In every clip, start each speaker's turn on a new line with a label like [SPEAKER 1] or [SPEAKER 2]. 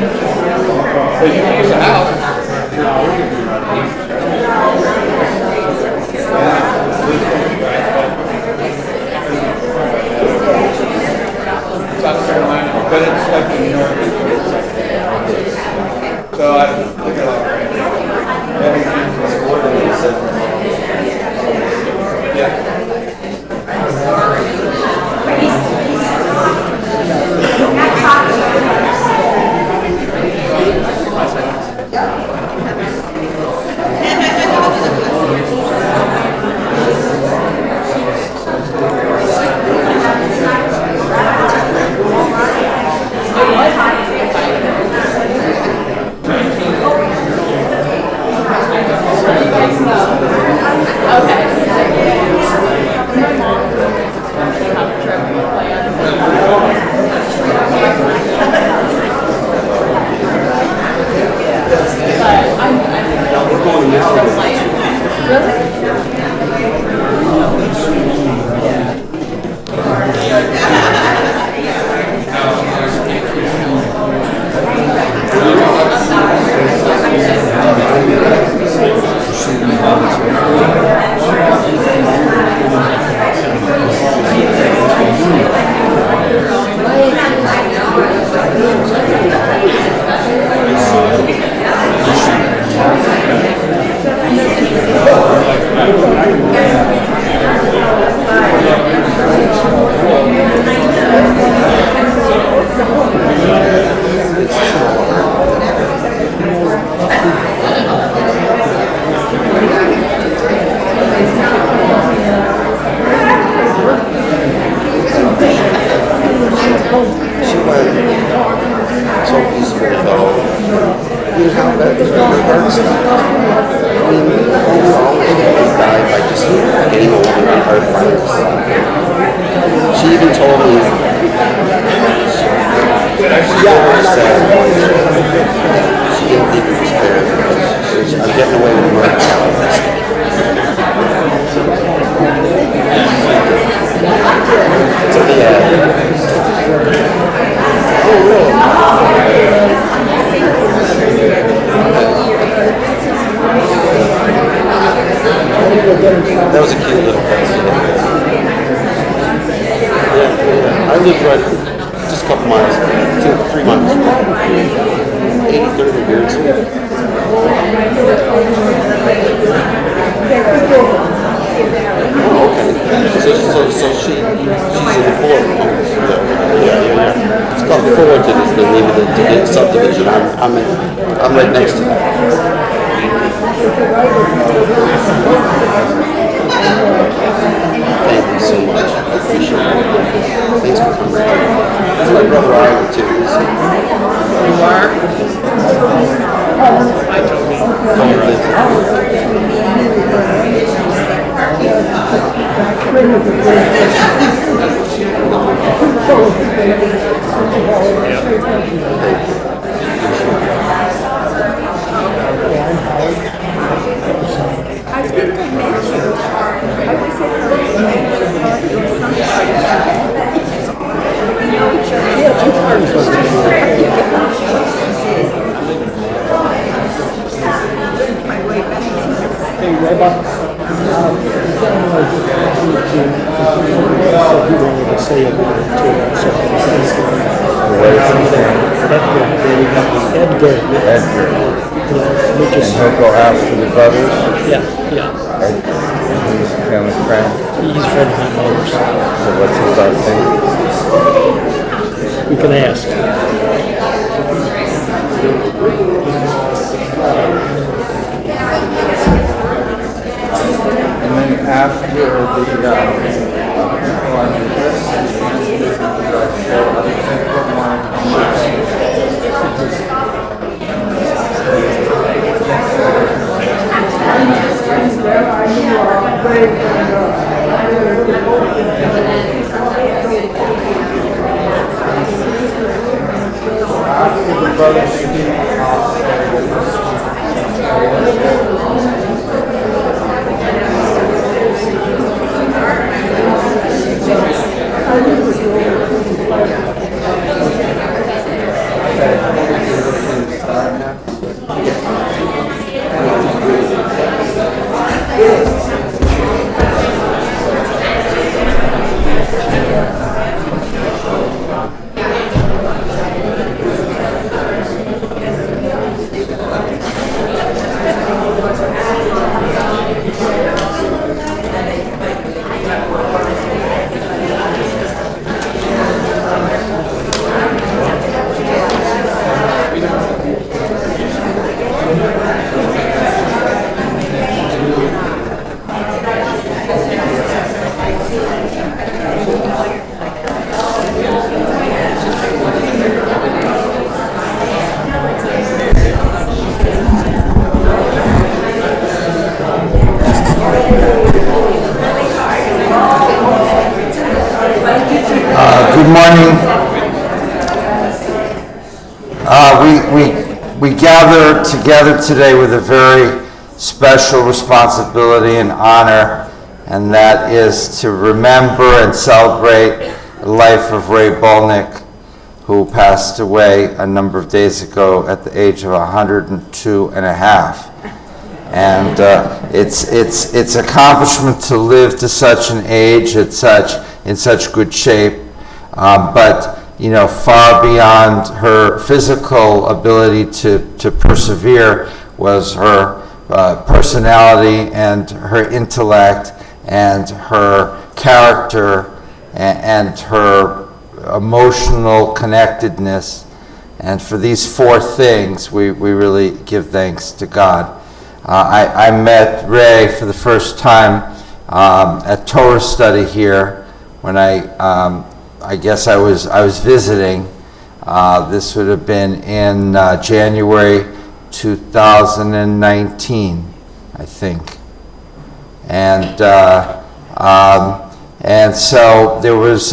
[SPEAKER 1] But you can use the house. South Carolina, but it's like in New York. So I look at all right. Yeah.
[SPEAKER 2] That was a cute little place. Yeah. I lived right just a couple miles, 3 miles. 83rd years. Oh, okay. So she's in Fullerton. Yeah. It's called Fullerton is the name of the subdivision. I'm right next to that. Thank you so much. I appreciate it. Thanks for coming. That's my brother Ira too.
[SPEAKER 3] You are? I told you.
[SPEAKER 4] I think I met you. I was at the party or something like that. We know each other. My way back.
[SPEAKER 5] Hey, Rebecca. He wanted to say a word to Edgar.
[SPEAKER 6] And he'll go out to the brothers?
[SPEAKER 5] Yeah.
[SPEAKER 6] Right? He's a family friend?
[SPEAKER 5] He's a friend of my mother's.
[SPEAKER 6] So what's his last name?
[SPEAKER 5] We can ask.
[SPEAKER 6] And then after the
[SPEAKER 7] we gather together today with a very special responsibility and honor, and that is to remember and celebrate the life of Rae Bolnick, who passed away a number of days ago at the age of 102 and a half. And it's accomplishment to live to such an age in such good shape, but far beyond her physical ability to persevere was her personality and her intellect and her character and her emotional connectedness. And for these four things, we really give thanks to God. I met Rae for the first time at Torah study here when I guess I was visiting. This would have been in January 2019, I think. And so there was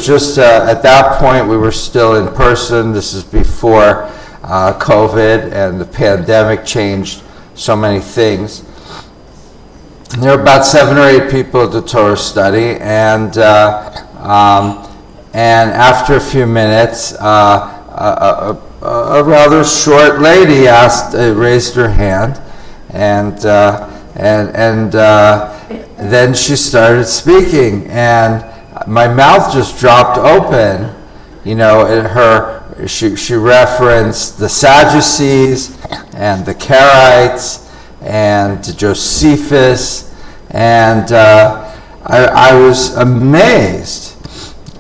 [SPEAKER 7] just at that point we were still in person. This is before COVID and the pandemic changed so many things. And there were about 7 or 8 people at the Torah study, and after a few minutes, a rather short lady raised her hand, and then she started speaking, and my mouth just dropped open. She referenced the Sadducees and the Karaites and Josephus, and I was amazed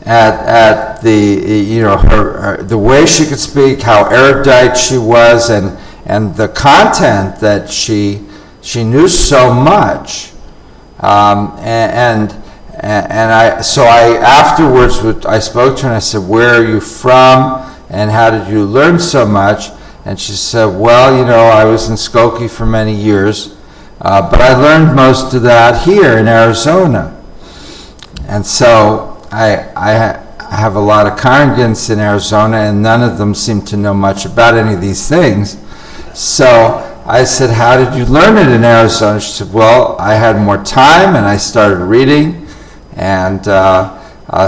[SPEAKER 7] at the way she could speak, how erudite she was, and the content that she knew so much. So I afterwards I spoke to her and I said, "Where are you from, and how did you learn so much?" And she said, "Well, I was in Skokie for many years, but I learned most of that here in Arizona." And so I have a lot of congregants in Arizona, and none of them seem to know much about any of these things. So I said, "How did you learn it in Arizona?" She said, "Well, I had more time, and I started reading, and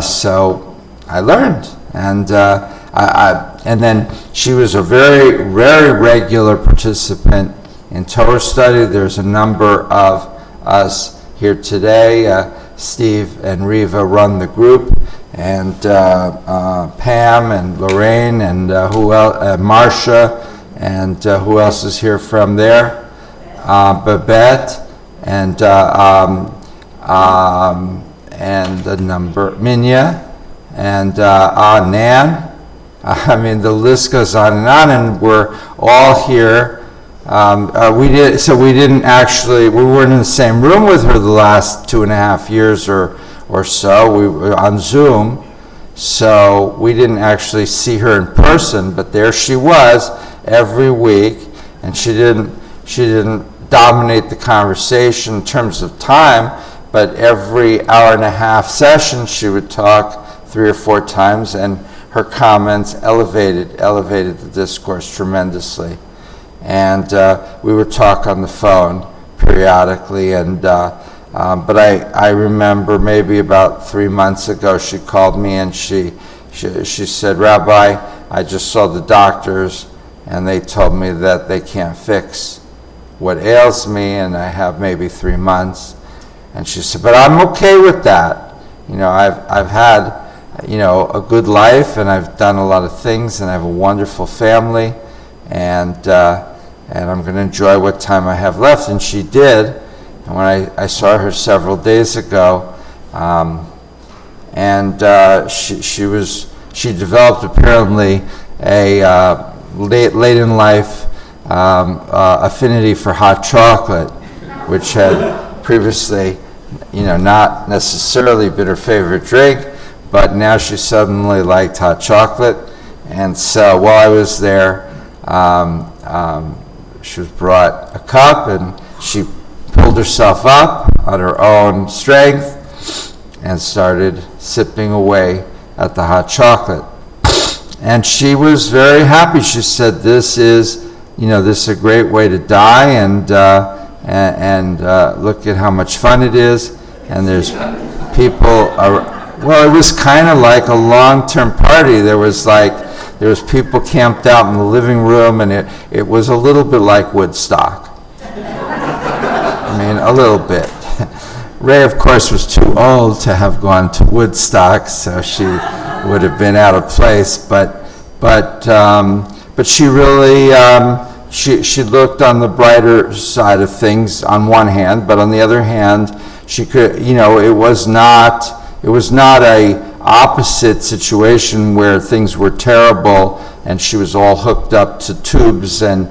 [SPEAKER 7] so I learned." And then she was a very, very regular participant in Torah study. There's a number of us here today. Steve and Riva run the group, and Pam and Lorraine, and who else? Marcia, and who else is here from there? Babette, and a number, Minya, and Nan. I mean, the list goes on, and we're all here. We weren't in the same room with her the last 2.5 years or so. We were on Zoom, so we didn't actually see her in person, but there she was every week, and she didn't dominate the conversation in terms of time, but every 1.5-hour session she would talk 3 or 4 times, and her comments elevated the discourse tremendously. And we would talk on the phone periodically, but I remember maybe about 3 months ago she called me and she said, "Rabbi, I just saw the doctors and they told me that they can't fix what ails me, and I have maybe 3 months." And she said, "But I'm okay with that. I've had a good life, and I've done a lot of things, and I have a wonderful family, and I'm going to enjoy what time I have left." And she did. And when I saw her several days ago, she developed apparently a late in life affinity for hot chocolate, which had previously, not necessarily been her favorite drink, but now she suddenly liked hot chocolate. And so while I was there, she was brought a cup, and she pulled herself up on her own strength and started sipping away at the hot chocolate. and she was very happy. She said, "This is a great way to die, and look at how much fun it is." And there's people. Well, it was kind of like a long-term party. There was people camped out in the living room, and it was a little bit like Woodstock. I mean, a little bit. Rae, of course, was too old to have gone to Woodstock, so she would have been out of place. But she really she looked on the brighter side of things on one hand, but on the other hand, she could, it was not a opposite situation where things were terrible and she was all hooked up to tubes and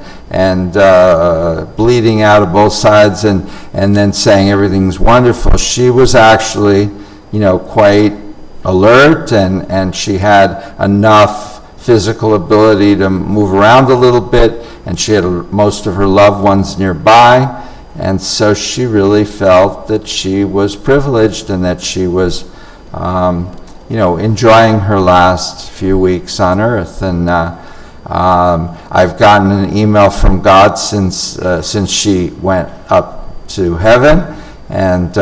[SPEAKER 7] bleeding out of both sides and then saying everything's wonderful. She was actually, quite alert, and she had enough physical ability to move around a little bit, and she had most of her loved ones nearby, and so she really felt that she was privileged and that she was enjoying her last few weeks on earth. And I've gotten an email from God since she went up to heaven, and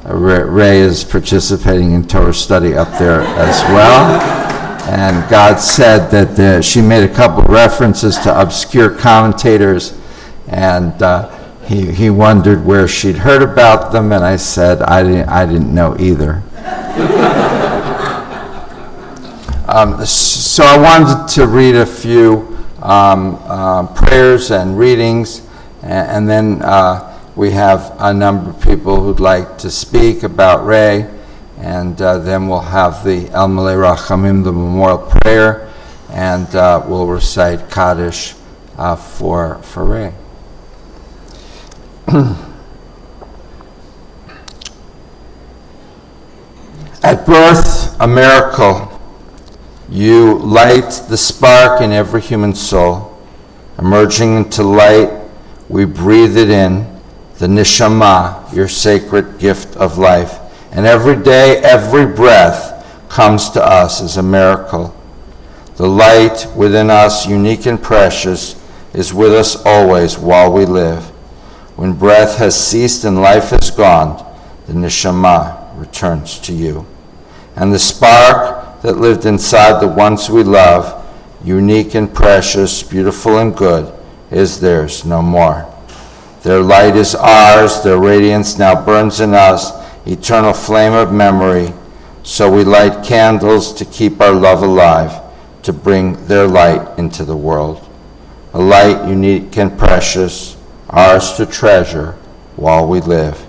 [SPEAKER 7] Rae is participating in Torah study up there as well. And God said that she made a couple references to obscure commentators, and he wondered where she'd heard about them, and I said I didn't know either. So I wanted to read a few prayers and readings, and then we have a number of people who'd like to speak about Rae, and then we'll have the El Malei Rachamim, the memorial prayer, and we'll recite Kaddish for Rae. At birth, a miracle, you light the spark in every human soul. Emerging into light, we breathe it in, the neshama, your sacred gift of life. And every day, every breath comes to us as a miracle. The light within us, unique and precious, is with us always while we live. When breath has ceased and life has gone, the neshama returns to you. And the spark that lived inside the ones we love, unique and precious, beautiful and good, is theirs no more. Their light is ours, their radiance now burns in us, eternal flame of memory. So we light candles to keep our love alive, to bring their light into the world. A light unique and precious, ours to treasure while we live.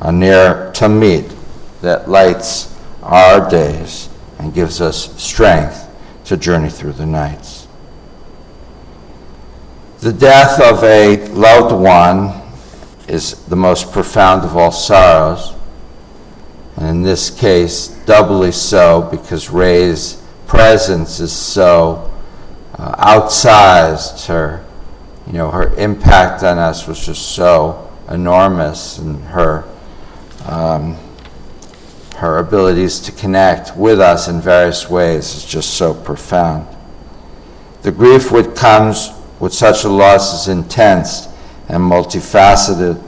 [SPEAKER 7] A ner tamid that lights our days and gives us strength to journey through the nights. The death of a loved one is the most profound of all sorrows, and in this case, doubly so because Rae's presence is so outsized. Her impact on us was just so enormous, and her abilities to connect with us in various ways is just so profound. The grief which comes with such a loss is intense and multifaceted,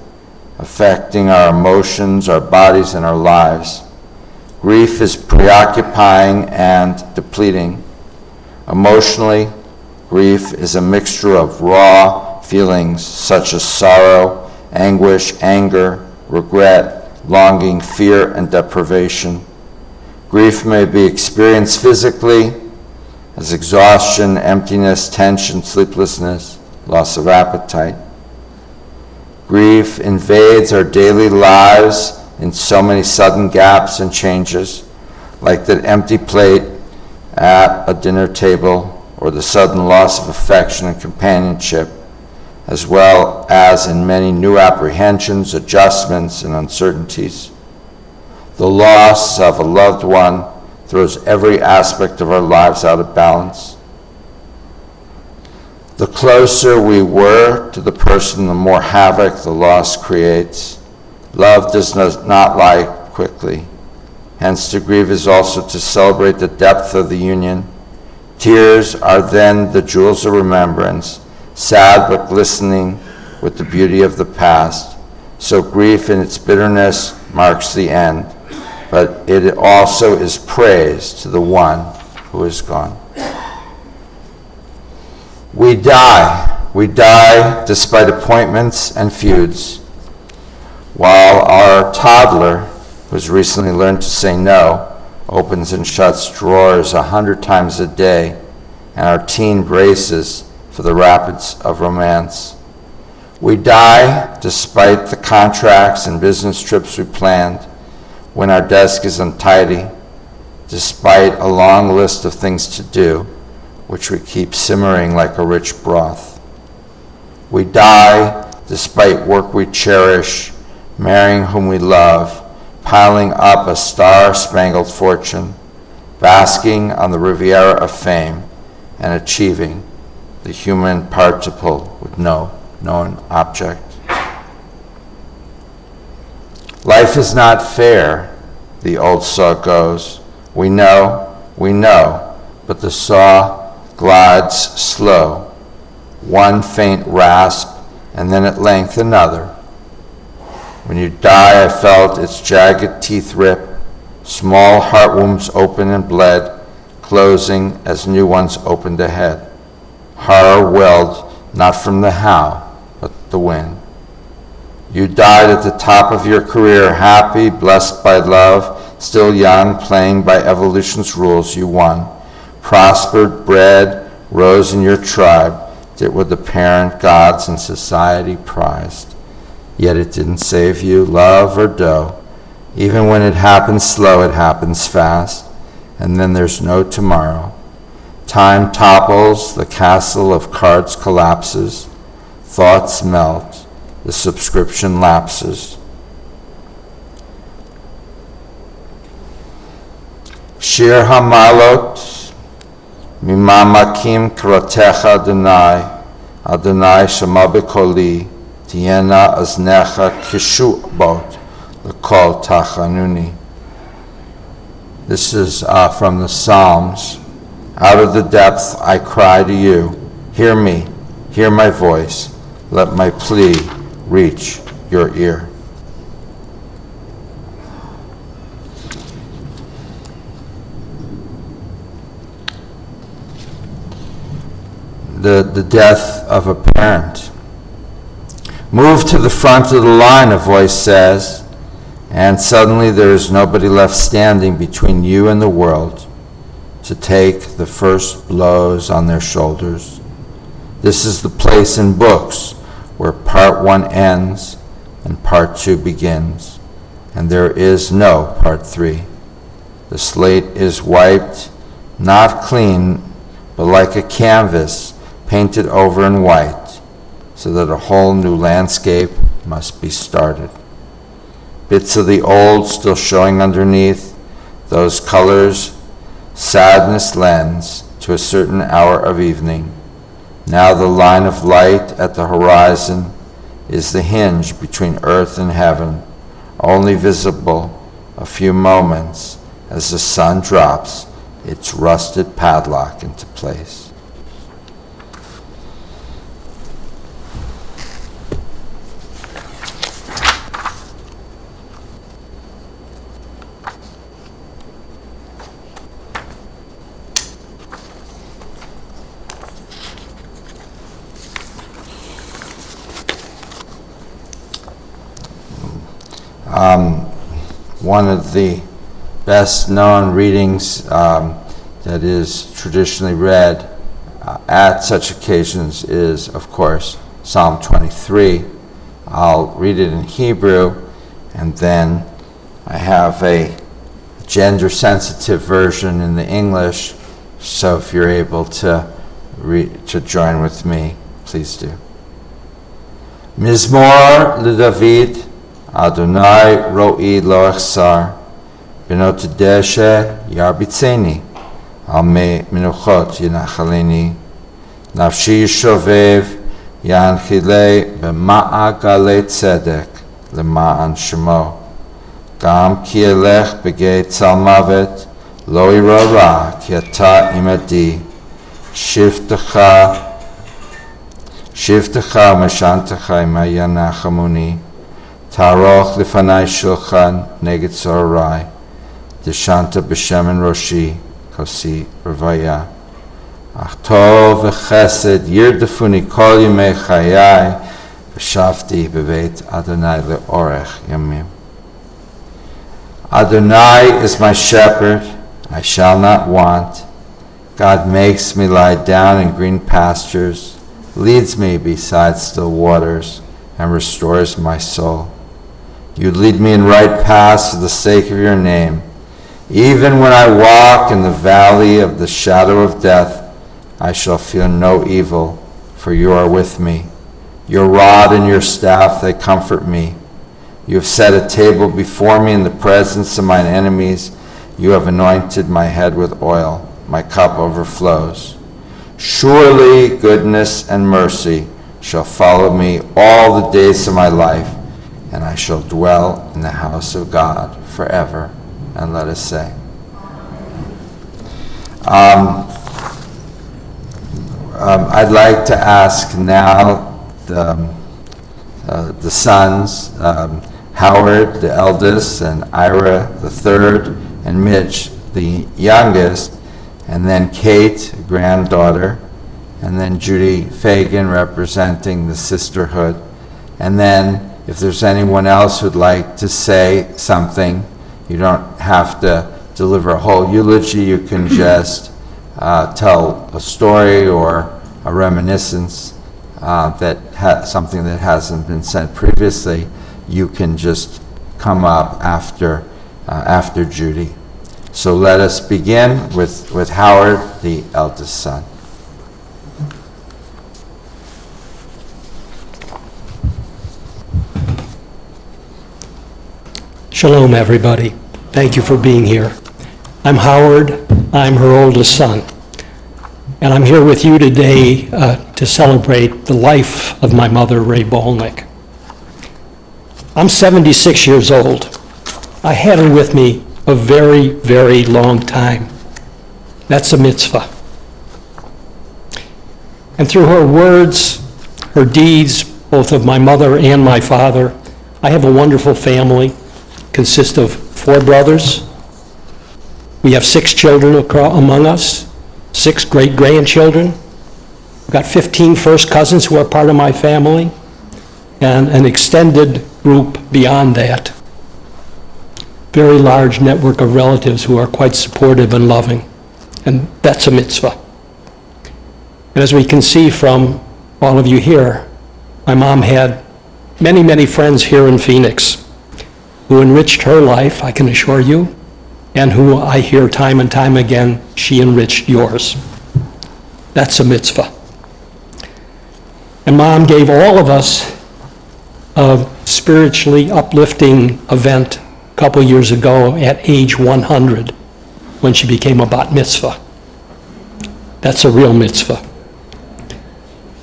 [SPEAKER 7] affecting our emotions, our bodies, and our lives. Grief is preoccupying and depleting. Emotionally, grief is a mixture of raw feelings such as sorrow, anguish, anger, regret, longing, fear, and deprivation. Grief may be experienced physically as exhaustion, emptiness, tension, sleeplessness, loss of appetite. Grief invades our daily lives in so many sudden gaps and changes, like that empty plate at a dinner table or the sudden loss of affection and companionship, as well as in many new apprehensions, adjustments, and uncertainties. The loss of a loved one throws every aspect of our lives out of balance. The closer we were to the person, the more havoc the loss creates. Love does not lie quickly. Hence, to grieve is also to celebrate the depth of the union, Tears are then the jewels of remembrance, sad but glistening with the beauty of the past. So grief in its bitterness marks the end, but it also is praise to the one who is gone. We die despite appointments and feuds. While our toddler, who's recently learned to say no, opens and shuts drawers 100 times a day, and our teen braces for the rapids of romance. We die despite the contracts and business trips we planned, when our desk is untidy, despite a long list of things to do, which we keep simmering like a rich broth. We die despite work we cherish, marrying whom we love, piling up a star-spangled fortune, basking on the Riviera of fame, and achieving the human participle with no known object. Life is not fair, the old saw goes. We know, but the saw glides slow, one faint rasp, and then at length another. When you die, I felt its jagged teeth rip, small heart wounds open and bled, closing as new ones opened ahead. Horror welled not from the how, but the when. You died at the top of your career, happy, blessed by love, still young, playing by evolution's rules. You won, prospered, bred, rose in your tribe, did what the parent gods and society prized. Yet it didn't save you, love or dough. Even when it happens slow, it happens fast, and then there's no tomorrow. Time topples, the castle of cards collapses, thoughts melt, the subscription lapses. Shir Hamalot, Mimamakim Krotecha Adonai, Adonai Shema B'Koli, Tiena Aznecha Kishu Bot, L'Kol Tachanuni. This is from the Psalms. Out of the depth I cry to you. Hear me, hear my voice. Let my plea reach your ear. The death of a parent. Move to the front of the line, a voice says, and suddenly there is nobody left standing between you and the world to take the first blows on their shoulders. This is the place in books where part 1 ends and part 2 begins, and there is no part 3. The slate is wiped, not clean, but like a canvas painted over in white, so that a whole new landscape must be started. Bits of the old still showing underneath, those colors sadness lends to a certain hour of evening. Now the line of light at the horizon is the hinge between earth and heaven, only visible a few moments as the sun drops its rusted padlock into place. One of the best known readings that is traditionally read at such occasions is, of course, Psalm 23. I'll read it in Hebrew, and then I have a gender-sensitive version in the English, so if you're able to join with me, please do. Mizmor LeDavid, Adonai ro'i lo echsar, benot deshe yarbitzeni, al me menuchot yinachaleni, nafshi yishovev yanchile b'ma'agale tzedek lema'an shemo, gam ki elech begei tzal mavet lo ira ra ki ata imadi, Shivtecha Mashantecha Imaya Nachamuni Taroch Lifanai Shulchan Neged Sorai Deshanta B'Shemen Roshi Kosi Ravaya Achtov V'Chesed Yirdefuni Kol Yimei Chayai V'Shavti B'Beit Adonai Le'orech Yamim. Adonai is my shepherd, I shall not want. God makes me lie down in green pastures, leads me beside still waters, and restores my soul. You lead me in right paths for the sake of your name. Even when I walk in the valley of the shadow of death, I shall fear no evil, for you are with me. Your rod and your staff, they comfort me. You have set a table before me in the presence of mine enemies. You have anointed my head with oil. My cup overflows. Surely goodness and mercy shall follow me all the days of my life, and I shall dwell in the house of God forever. And let us say. I'd like to ask now the sons, Howard, the eldest, and Ira, the third, and Mitch, the youngest, and then Kate, granddaughter, and then Judy Fagan representing the sisterhood. And then if there's anyone else who'd like to say something, you don't have to deliver a whole eulogy. You can just tell a story or a reminiscence something that hasn't been said previously. You can just come up after Judy. So let us begin with Howard, the eldest son.
[SPEAKER 5] Shalom, everybody. Thank you for being here. I'm Howard. I'm her oldest son. And I'm here with you today to celebrate the life of my mother, Rae Bolnick. I'm 76 years old. I had her with me a very, very long time. That's a mitzvah. And through her words, her deeds, both of my mother and my father, I have a wonderful family. Consists of 4 brothers. We have 6 children among us, 6 great-grandchildren. We've got 15 first cousins who are part of my family, and an extended group beyond that. Very large network of relatives who are quite supportive and loving, and that's a mitzvah. And as we can see from all of you here, my mom had many, many friends here in Phoenix who enriched her life, I can assure you, and who I hear time and time again, she enriched yours. That's a mitzvah. And Mom gave all of us a spiritually uplifting event a couple years ago at age 100 when she became a bat mitzvah. That's a real mitzvah.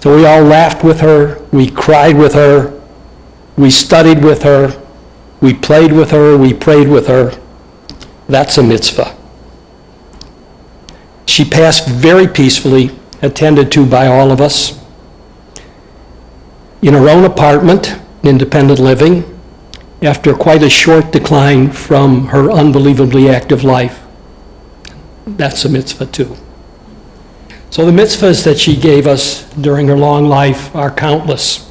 [SPEAKER 5] So we all laughed with her, we cried with her, we studied with her, we played with her, we prayed with her. That's a mitzvah. She passed very peacefully, attended to by all of us, in her own apartment, independent living, after quite a short decline from her unbelievably active life. That's a mitzvah too. So the mitzvahs that she gave us during her long life are countless.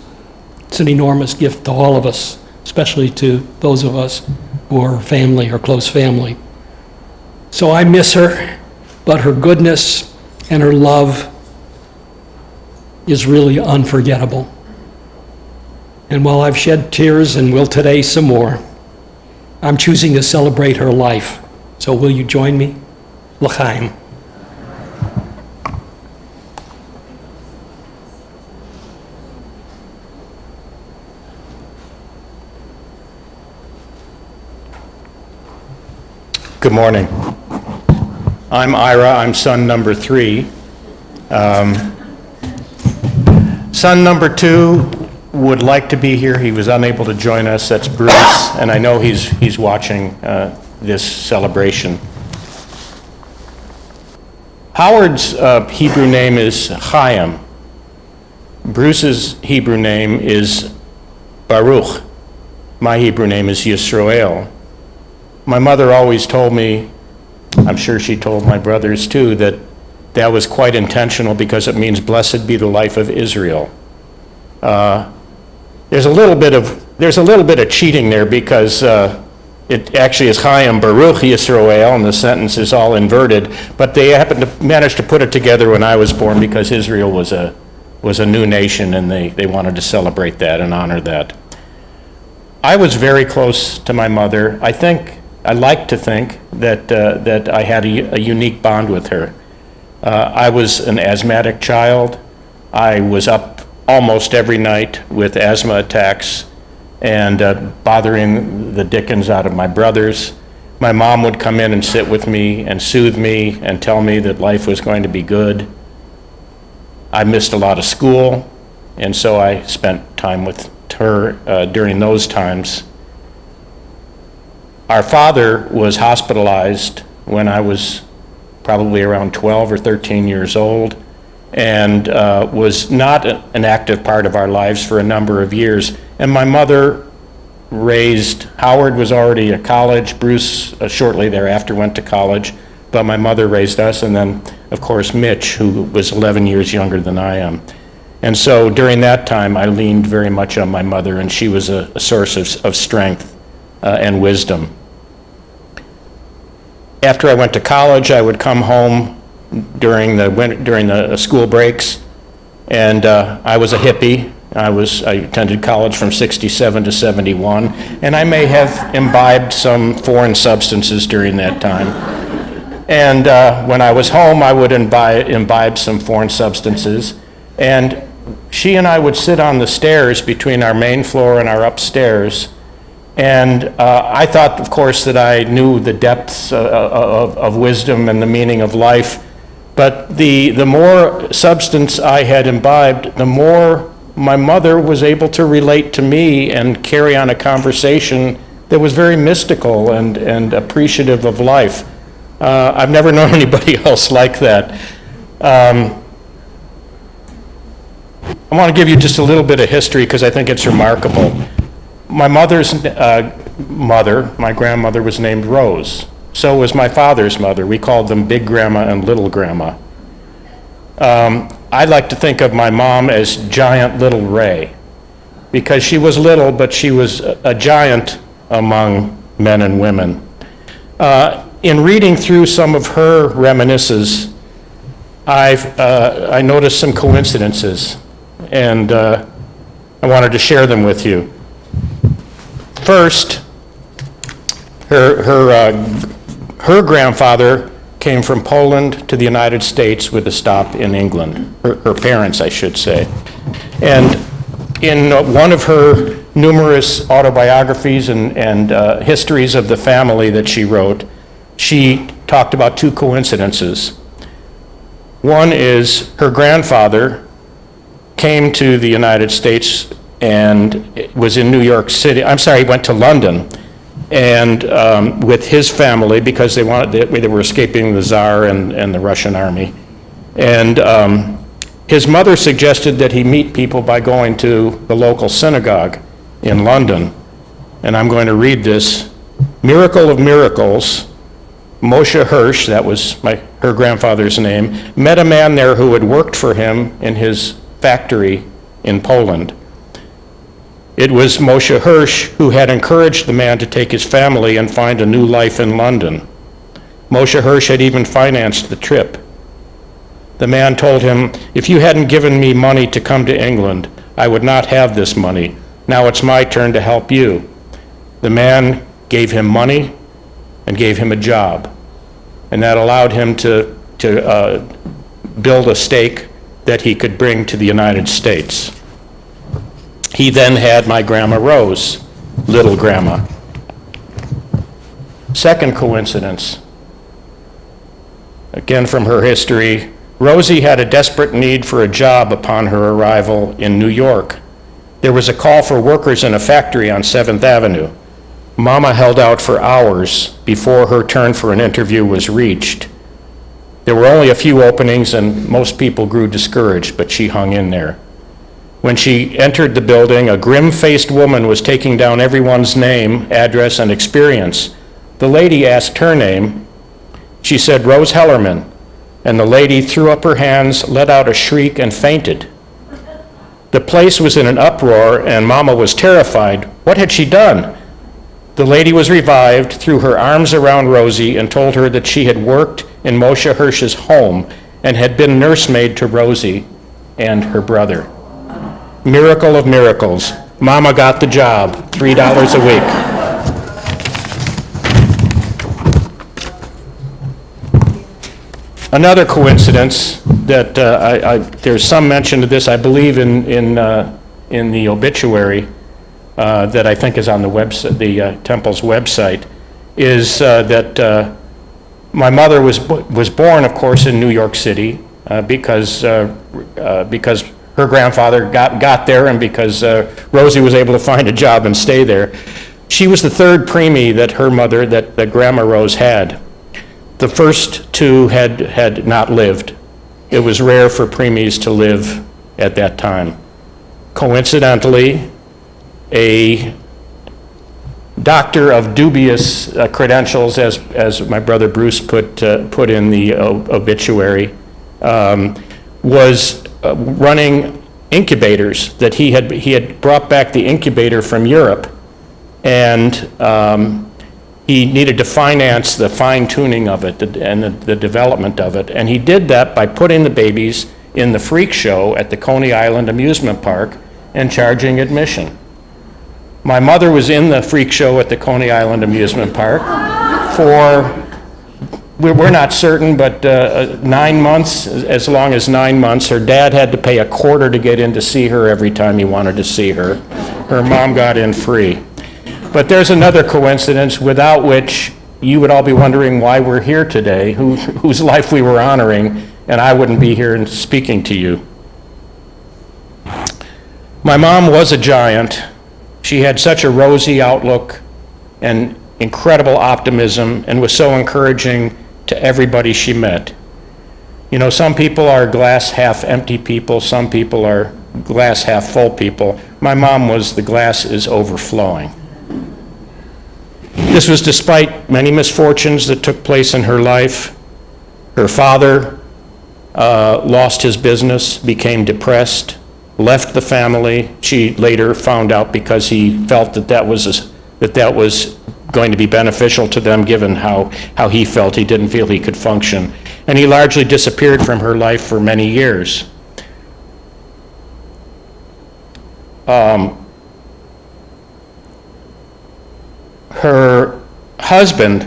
[SPEAKER 5] It's an enormous gift to all of us, especially to those of us who are family or close family. So I miss her, but her goodness and her love is really unforgettable. And while I've shed tears and will today some more, I'm choosing to celebrate her life. So will you join me? L'chaim.
[SPEAKER 8] Good morning. I'm Ira. I'm son number 3. Son number 2 would like to be here. He was unable to join us. That's Bruce, and I know he's watching this celebration. Howard's Hebrew name is Chaim. Bruce's Hebrew name is Baruch. My Hebrew name is Yisroel. My mother always told me, I'm sure she told my brothers too, that that was quite intentional because it means blessed be the life of Israel. There's a little bit of cheating there because it actually is Chaim Baruch Yisroel, and the sentence is all inverted. But they happened to manage to put it together when I was born because Israel was a new nation, and they wanted to celebrate that and honor that. I was very close to my mother. I like to think that I had a unique bond with her. I was an asthmatic child. I was up almost every night with asthma attacks and bothering the dickens out of my brothers. My mom would come in and sit with me and soothe me and tell me that life was going to be good. I missed a lot of school, and so I spent time with her during those times. Our father was hospitalized when I was probably around 12 or 13 years old, and was not an active part of our lives for a number of years. And my mother raised, Howard was already at college, Bruce shortly thereafter went to college, but my mother raised us, and then, of course, Mitch, who was 11 years younger than I am. And so during that time, I leaned very much on my mother, and she was a source of strength and wisdom. After I went to college, I would come home during the school breaks, and I was a hippie. I attended college from 67 to 71, and I may have imbibed some foreign substances during that time. And when I was home, I would imbibe some foreign substances, and she and I would sit on the stairs between our main floor and our upstairs. And I thought, of course, that I knew the depths of wisdom and the meaning of life. But the more substance I had imbibed, the more my mother was able to relate to me and carry on a conversation that was very mystical and appreciative of life. I've never known anybody else like that. I want to give you just a little bit of history because I think it's remarkable. My mother's mother, my grandmother, was named Rose. So was my father's mother. We called them Big Grandma and Little Grandma. I like to think of my mom as Giant Little Rae, because she was little, but she was a giant among men and women. In reading through some of her reminiscences, I noticed some coincidences, and I wanted to share them with you. First, her grandfather came from Poland to the United States with a stop in England. Her parents, I should say. And in one of her numerous autobiographies and histories of the family that she wrote, she talked about two coincidences. One is her grandfather came to the United States and was in New York City. He went to London, and with his family, because they were escaping the Tsar and the Russian army. And his mother suggested that he meet people by going to the local synagogue in London. And I'm going to read this. Miracle of miracles, Moshe Hirsch, that was her grandfather's name, met a man there who had worked for him in his factory in Poland. It was Moshe Hirsch who had encouraged the man to take his family and find a new life in London. Moshe Hirsch had even financed the trip. The man told him, "If you hadn't given me money to come to England, I would not have this money. Now it's my turn to help you." The man gave him money and gave him a job, and that allowed him to build a stake that he could bring to the United States. He then had my Grandma Rose, Little Grandma. Second coincidence, again from her history, Rosie had a desperate need for a job upon her arrival in New York. There was a call for workers in a factory on 7th Avenue. Mama held out for hours before her turn for an interview was reached. There were only a few openings and most people grew discouraged, but she hung in there. When she entered the building, a grim-faced woman was taking down everyone's name, address, and experience. The lady asked her name. She said, Rose Hellerman, and the lady threw up her hands, let out a shriek, and fainted. The place was in an uproar, and Mama was terrified. What had she done? The lady was revived, threw her arms around Rosie, and told her that she had worked in Moshe Hirsch's home and had been nursemaid to Rosie and her brother. Miracle of miracles. Mama got the job, $3 a week. Another coincidence that there's some mention of this, I believe, in the obituary that I think is on the website, the temple's website, is that my mother was born, of course, in New York City because her grandfather got there and because Rosie was able to find a job and stay there. She was the third preemie that her mother, that Grandma Rose had. The first two had not lived. It was rare for preemies to live at that time. Coincidentally, a doctor of dubious credentials, as my brother Bruce put in the obituary, was running incubators. That he had brought back the incubator from Europe, and he needed to finance the fine-tuning of it and the development of it. And he did that by putting the babies in the freak show at the Coney Island amusement park and charging admission. My mother was in the freak show at the Coney Island amusement park for, we're not certain, but 9 months, as long as 9 months. Her dad had to pay $0.25 to get in to see her every time he wanted to see her. Her mom got in free. But there's another coincidence without which you would all be wondering why we're here today, whose life we were honoring, and I wouldn't be here and speaking to you. My mom was a giant. She had such a rosy outlook and incredible optimism and was so encouraging to everybody she met. You know, some people are glass half empty people, some people are glass half full people. My mom was the glass is overflowing. This was despite many misfortunes that took place in her life. Her father lost his business, became depressed, left the family. She later found out because he felt that was going to be beneficial to them, given how he felt. He didn't feel he could function. And he largely disappeared from her life for many years. Her husband,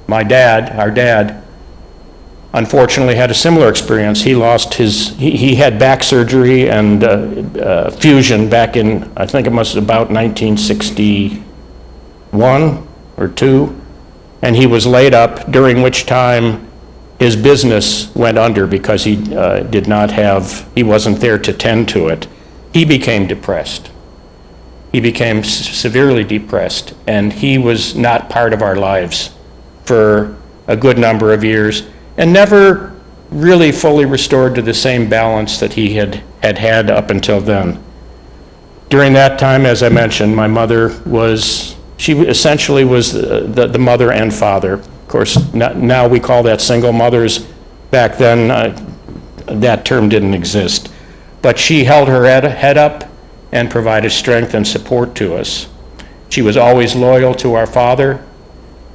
[SPEAKER 8] our dad, unfortunately had a similar experience. He lost he had back surgery and fusion back in, I think it was about 1961 or 2, and he was laid up, during which time his business went under because he wasn't there to tend to it. He became depressed. He became severely depressed, and he was not part of our lives for a good number of years, and never really fully restored to the same balance that he had up until then. During that time, as I mentioned, my mother she essentially was the mother and father. Of course, now we call that single mothers. Back then, that term didn't exist. But she held her head up and provided strength and support to us. She was always loyal to our father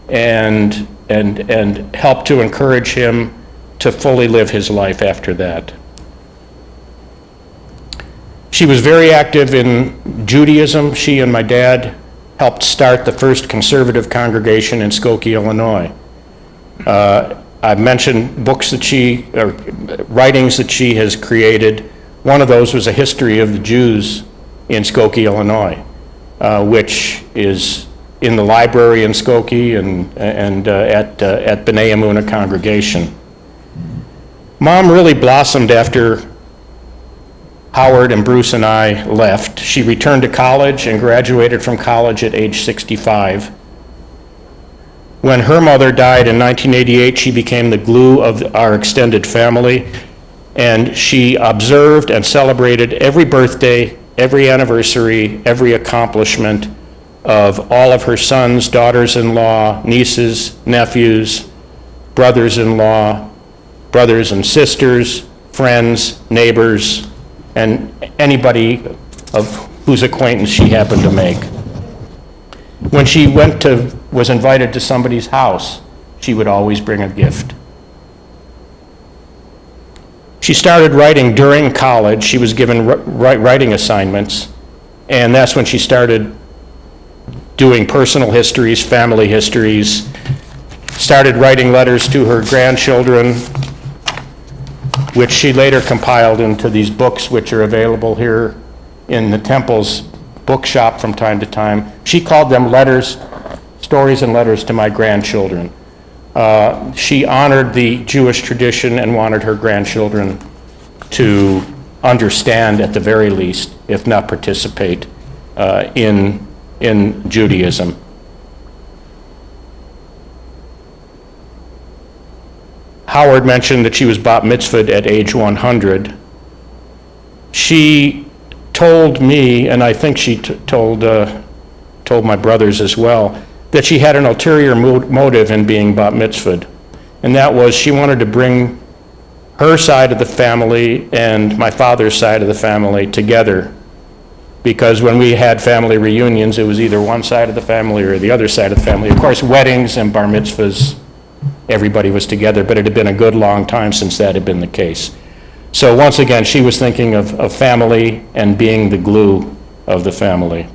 [SPEAKER 8] and helped to encourage him to fully live his life after that. She was very active in Judaism. She and my dad helped start the first conservative congregation in Skokie, Illinois. I've mentioned books writings that she has created. One of those was a history of the Jews in Skokie, Illinois, which is in the library in Skokie and at B'nai Emunah congregation. Mom really blossomed after Howard and Bruce and I left. She returned to college and graduated from college at age 65. When her mother died in 1988, she became the glue of our extended family, and she observed and celebrated every birthday, every anniversary, every accomplishment of all of her sons, daughters-in-law, nieces, nephews, brothers-in-law, brothers and sisters, friends, neighbors, and anybody of whose acquaintance she happened to make. When she was invited to somebody's house, she would always bring a gift. She started writing during college. She was given writing assignments, and that's when she started doing personal histories, family histories, started writing letters to her grandchildren, which she later compiled into these books, which are available here in the Temple's bookshop from time to time. She called them letters, stories and letters to my grandchildren. She honored the Jewish tradition and wanted her grandchildren to understand, at the very least, if not participate, in Judaism. Howard mentioned that she was bat mitzvahed at age 100. She told me, and I think she told my brothers as well, that she had an ulterior motive in being bat mitzvahed, and that was she wanted to bring her side of the family and my father's side of the family together, because when we had family reunions, it was either one side of the family or the other side of the family. Of course, weddings and bar mitzvahs, everybody was together, but it had been a good long time since that had been the case. So once again, she was thinking of family and being the glue of the family.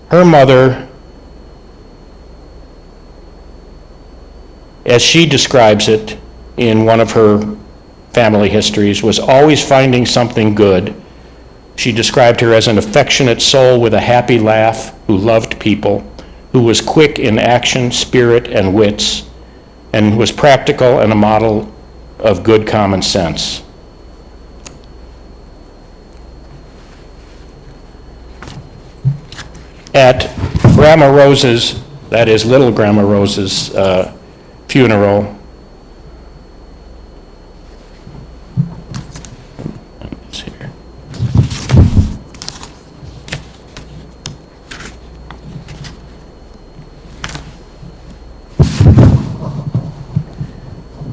[SPEAKER 8] Her mother, as she describes it in one of her family histories, was always finding something good. She described her as an affectionate soul with a happy laugh, who loved people, who was quick in action, spirit, and wits, and was practical and a model of good common sense. At Grandma Rose's, that is little Grandma Rose's funeral,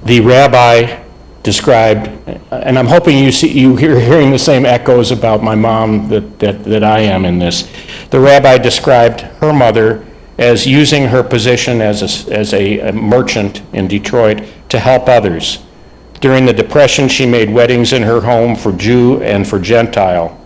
[SPEAKER 8] the rabbi described, and I'm hoping you're hearing the same echoes about my mom that I am in this. The rabbi described her mother as using her position as a merchant in Detroit to help others. During the Depression, she made weddings in her home for Jew and for Gentile.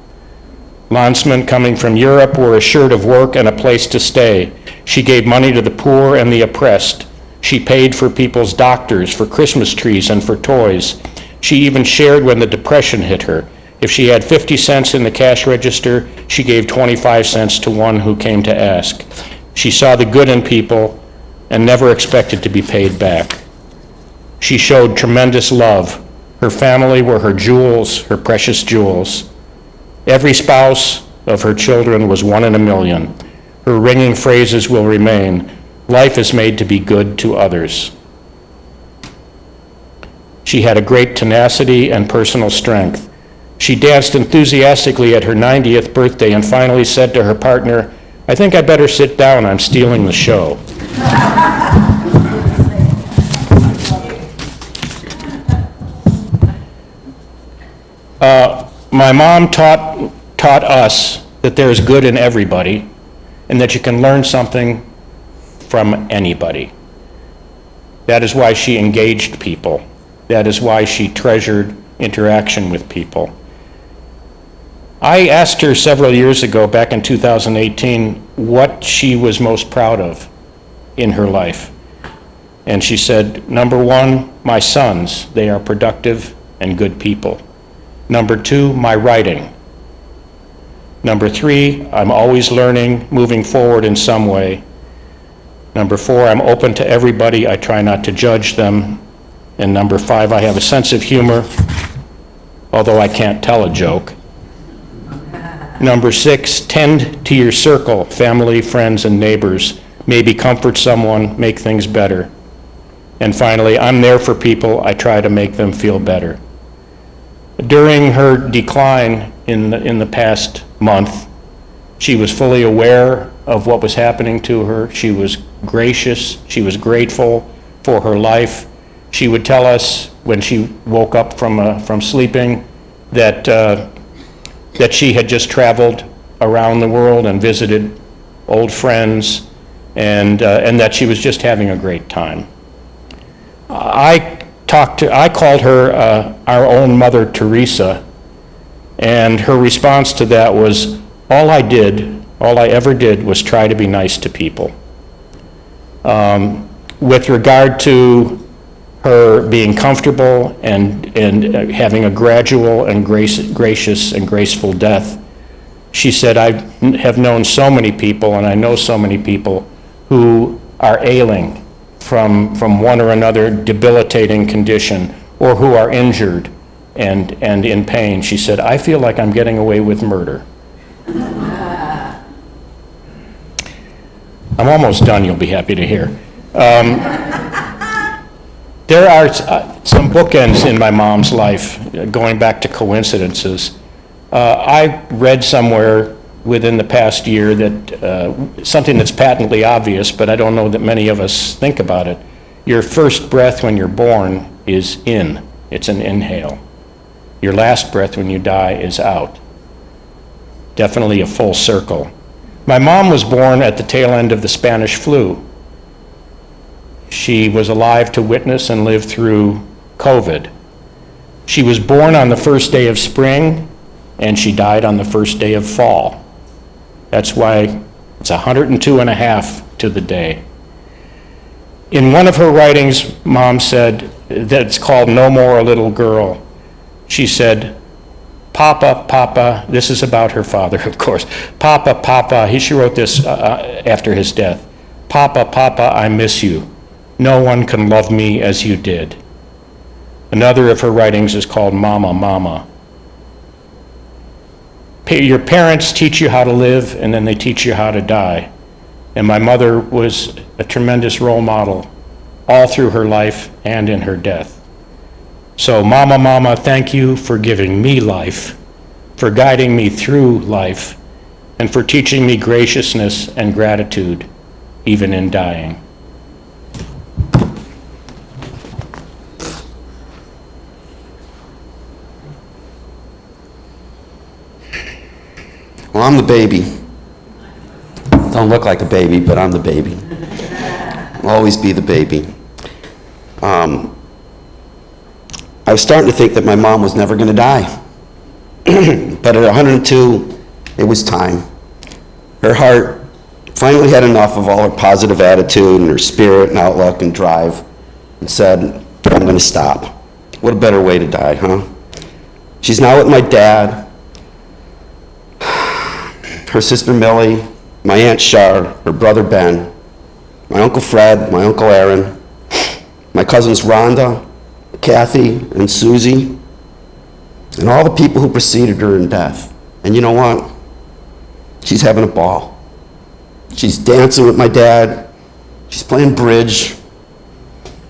[SPEAKER 8] Landsmen coming from Europe were assured of work and a place to stay. She gave money to the poor and the oppressed. She paid for people's doctors, for Christmas trees, and for toys. She even shared when the Depression hit her. If she had 50 cents in the cash register, she gave 25 cents to one who came to ask. She saw the good in people and never expected to be paid back. She showed tremendous love. Her family were her jewels, her precious jewels. Every spouse of her children was one in a million. Her ringing phrases will remain. Life is made to be good to others. She had a great tenacity and personal strength. She danced enthusiastically at her 90th birthday and finally said to her partner, "I think I better sit down, I'm stealing the show." My mom taught us that there is good in everybody and that you can learn something from anybody. That is why she engaged people. That is why she treasured interaction with people. I asked her several years ago, back in 2018, what she was most proud of in her life. And she said, number one, my sons, they are productive and good people. Number two, my writing. Number three, I'm always learning, moving forward in some way. Number four, I'm open to everybody. I try not to judge them. And number five, I have a sense of humor, although I can't tell a joke. Number 6, tend to your circle, family, friends, and neighbors. Maybe comfort someone, make things better. And finally, I'm there for people. I try to make them feel better. During her decline in the past month, she was fully aware of what was happening to her. She was gracious. She was grateful for her life. She would tell us when she woke up from sleeping that she had just traveled around the world and visited old friends, and that she was just having a great time. I called her our own Mother Teresa, and her response to that was, all I ever did was try to be nice to people. With regard to her being comfortable and having a gradual and gracious and graceful death, she said, I have known so many people, and I know so many people who are ailing from one or another debilitating condition, or who are injured and in pain. She said, I feel like I'm getting away with murder. I'm almost done, you'll be happy to hear. There are some bookends in my mom's life, going back to coincidences. I read somewhere within the past year that something that's patently obvious, but I don't know that many of us think about it. Your first breath when you're born is in. It's an inhale. Your last breath when you die is out. Definitely a full circle. My mom was born at the tail end of the Spanish flu. She was alive to witness and live through COVID. She was born on the first day of spring, and she died on the first day of fall. That's why it's 102 and a half to the day. In one of her writings, Mom said that it's called No More a Little Girl. She said, Papa, Papa, this is about her father, of course. Papa, Papa, she wrote this after his death. Papa, Papa, I miss you. No one can love me as you did. Another of her writings is called Mama, Mama. Your parents teach you how to live, and then they teach you how to die. And my mother was a tremendous role model all through her life and in her death. So Mama, Mama, thank you for giving me life, for guiding me through life, and for teaching me graciousness and gratitude, even in dying.
[SPEAKER 2] Well, I'm the baby. Don't look like a baby, but I'm the baby. I'll always be the baby. I was starting to think that my mom was never going to die. But at 102, it was time. Her heart finally had enough of all her positive attitude and her spirit and outlook and drive, and said, I'm going to stop. What a better way to die, huh? She's now with my dad, her sister Millie, my Aunt Char, her brother Ben, my Uncle Fred, my Uncle Aaron, my cousins Rhonda, Kathy, and Susie, and all the people who preceded her in death. And you know what? She's having a ball. She's dancing with my dad. She's playing bridge.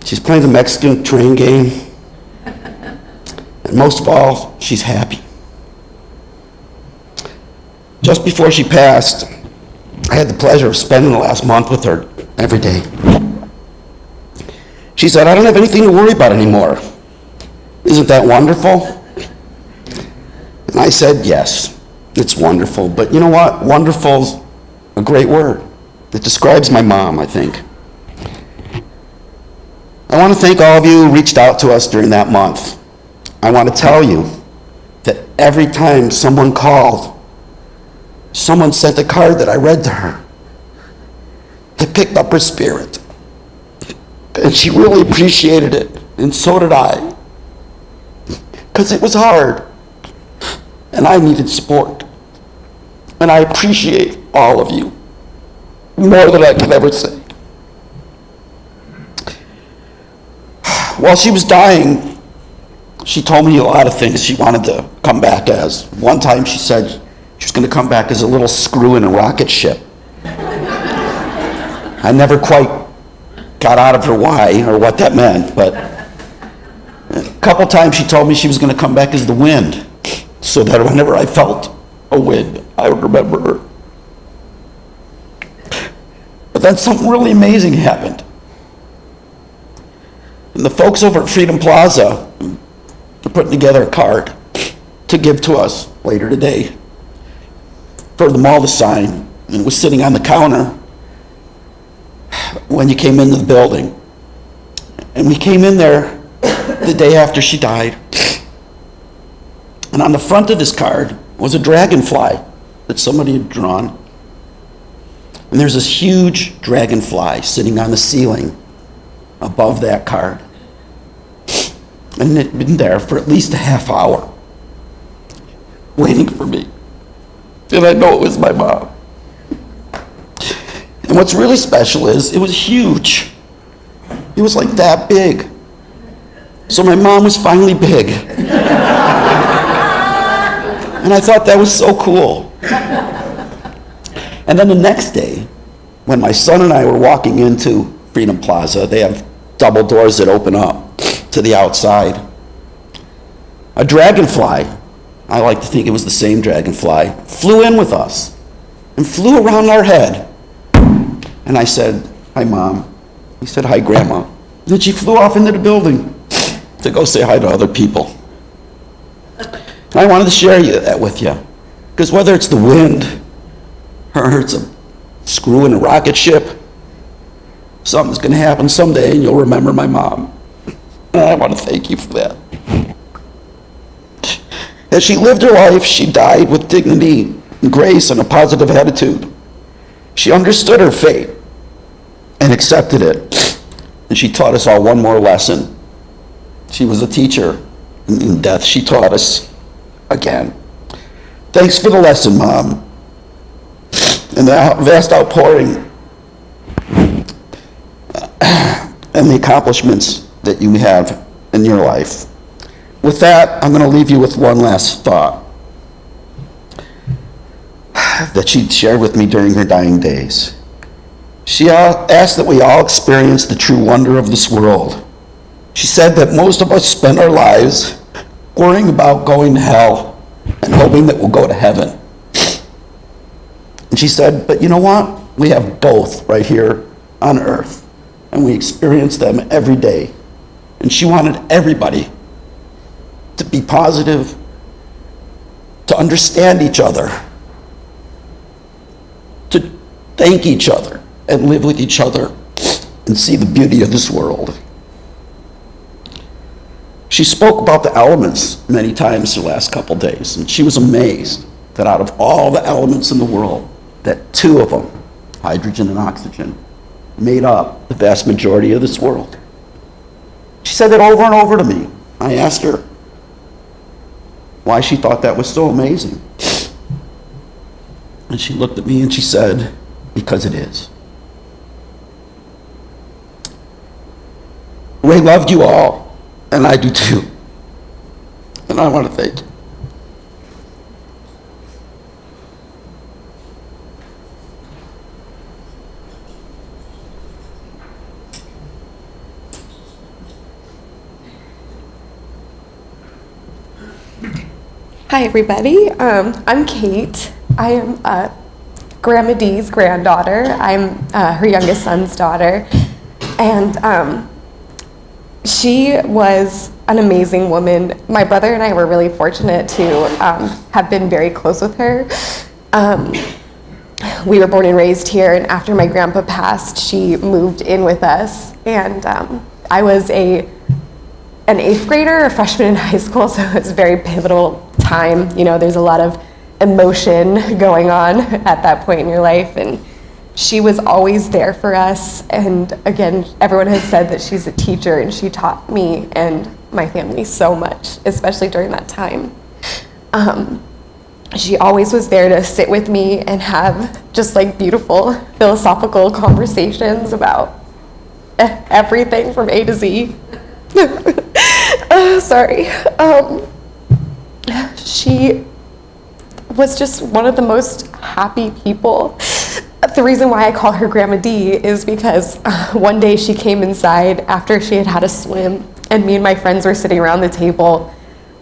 [SPEAKER 2] She's playing the Mexican train game. And most of all, she's happy. Just before she passed, I had the pleasure of spending the last month with her every day. She said, I don't have anything to worry about anymore. Isn't that wonderful? And I said, yes, it's wonderful. But you know what? Wonderful's a great word. It describes my mom, I think. I want to thank all of you who reached out to us during that month. I want to tell you that every time someone called, someone sent a card that I read to her, it picked up her spirit. And she really appreciated it, and so did I. Because it was hard, and I needed support. And I appreciate all of you, more than I can ever say. While she was dying, she told me a lot of things she wanted to come back as. One time she said She was going to come back as a little screw in a rocket ship. I never quite got out of her why or what that meant, but a couple times she told me she was going to come back as the wind, so that whenever I felt a wind, I would remember her. But then something really amazing happened. And the folks over at Freedom Plaza are putting together a card to give to us later today for the mall to sign, and it was sitting on the counter when you came into the building. And we came in there the day after she died. And on the front of this card was a dragonfly that somebody had drawn. And there's this huge dragonfly sitting on the ceiling above that card. And it had been there for at least a half hour, waiting for me. And I know it was my mom. And what's really special is it was huge. It was like that big. So my mom was finally big. And I thought that was so cool. And then the next day, when my son and I were walking into Freedom Plaza, they have double doors that open up to the outside. A dragonfly, I like to think it was the same dragonfly, flew in with us and flew around our head. And I said, "Hi, Mom." He said, "Hi, Grandma." Then she flew off into the building to go say hi to other people. And I wanted to share that with you, because whether it's the wind or it's a screw in a rocket ship, something's going to happen someday and you'll remember my mom. And I want to thank you for that. As she lived her life, she died with dignity and grace and a positive attitude. She understood her fate and accepted it. And she taught us all one more lesson. She was a teacher. And in death, she taught us again. Thanks for the lesson, Mom, and the vast outpouring and the accomplishments that you have in your life. With that, I'm going to leave you with one last thought that she shared with me during her dying days. She asked that we all experience the true wonder of this world. She said that most of us spend our lives worrying about going to hell and hoping that we'll go to heaven. And she said, but you know what? We have both right here on earth, and we experience them every day. And she wanted everybody to be positive, to understand each other, to thank each other, and live with each other, and see the beauty of this world. She spoke about the elements many times the last couple days, and she was amazed that out of all the elements in the world, that two of them, hydrogen and oxygen, made up the vast majority of this world. She said that over and over to me. I asked her why she thought that was so amazing. And she looked at me and she said, because it is. Rae loved you all. And I do too. And I want to thank you.
[SPEAKER 9] Hi, everybody. I'm Kate. I am Grandma Dee's granddaughter. I'm her youngest son's daughter. And she was an amazing woman. My brother and I were really fortunate to have been very close with her. We were born and raised here, and after my grandpa passed, she moved in with us. And I was an 8th grader, a freshman in high school, so it was a very pivotal time. You know, there's a lot of emotion going on at that point in your life, and she was always there for us. And again, everyone has said that she's a teacher, and she taught me and my family so much, especially during that time. She always was there to sit with me and have just like beautiful philosophical conversations about everything from A to Z. Sorry. She was just one of the most happy people. The reason why I call her Grandma D is because one day she came inside after she had had a swim, and me and my friends were sitting around the table,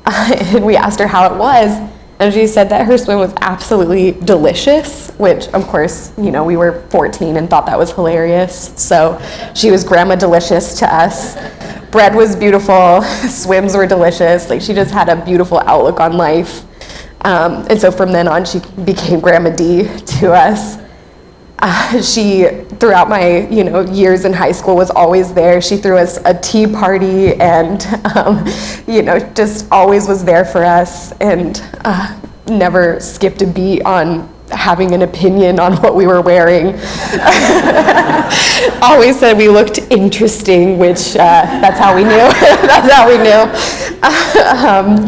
[SPEAKER 9] and we asked her how it was, and she said that her swim was absolutely delicious, which of course, you know, we were 14 and thought that was hilarious. So she was Grandma Delicious to us. Bread was beautiful, swims were delicious. Like, she just had a beautiful outlook on life. And so from then on, she became Grandma D to us. She, throughout my, you know, years in high school, was always there. She threw us a tea party and, you know, just always was there for us, and never skipped a beat on having an opinion on what we were wearing. Always said we looked interesting, which that's how we knew. That's how we knew.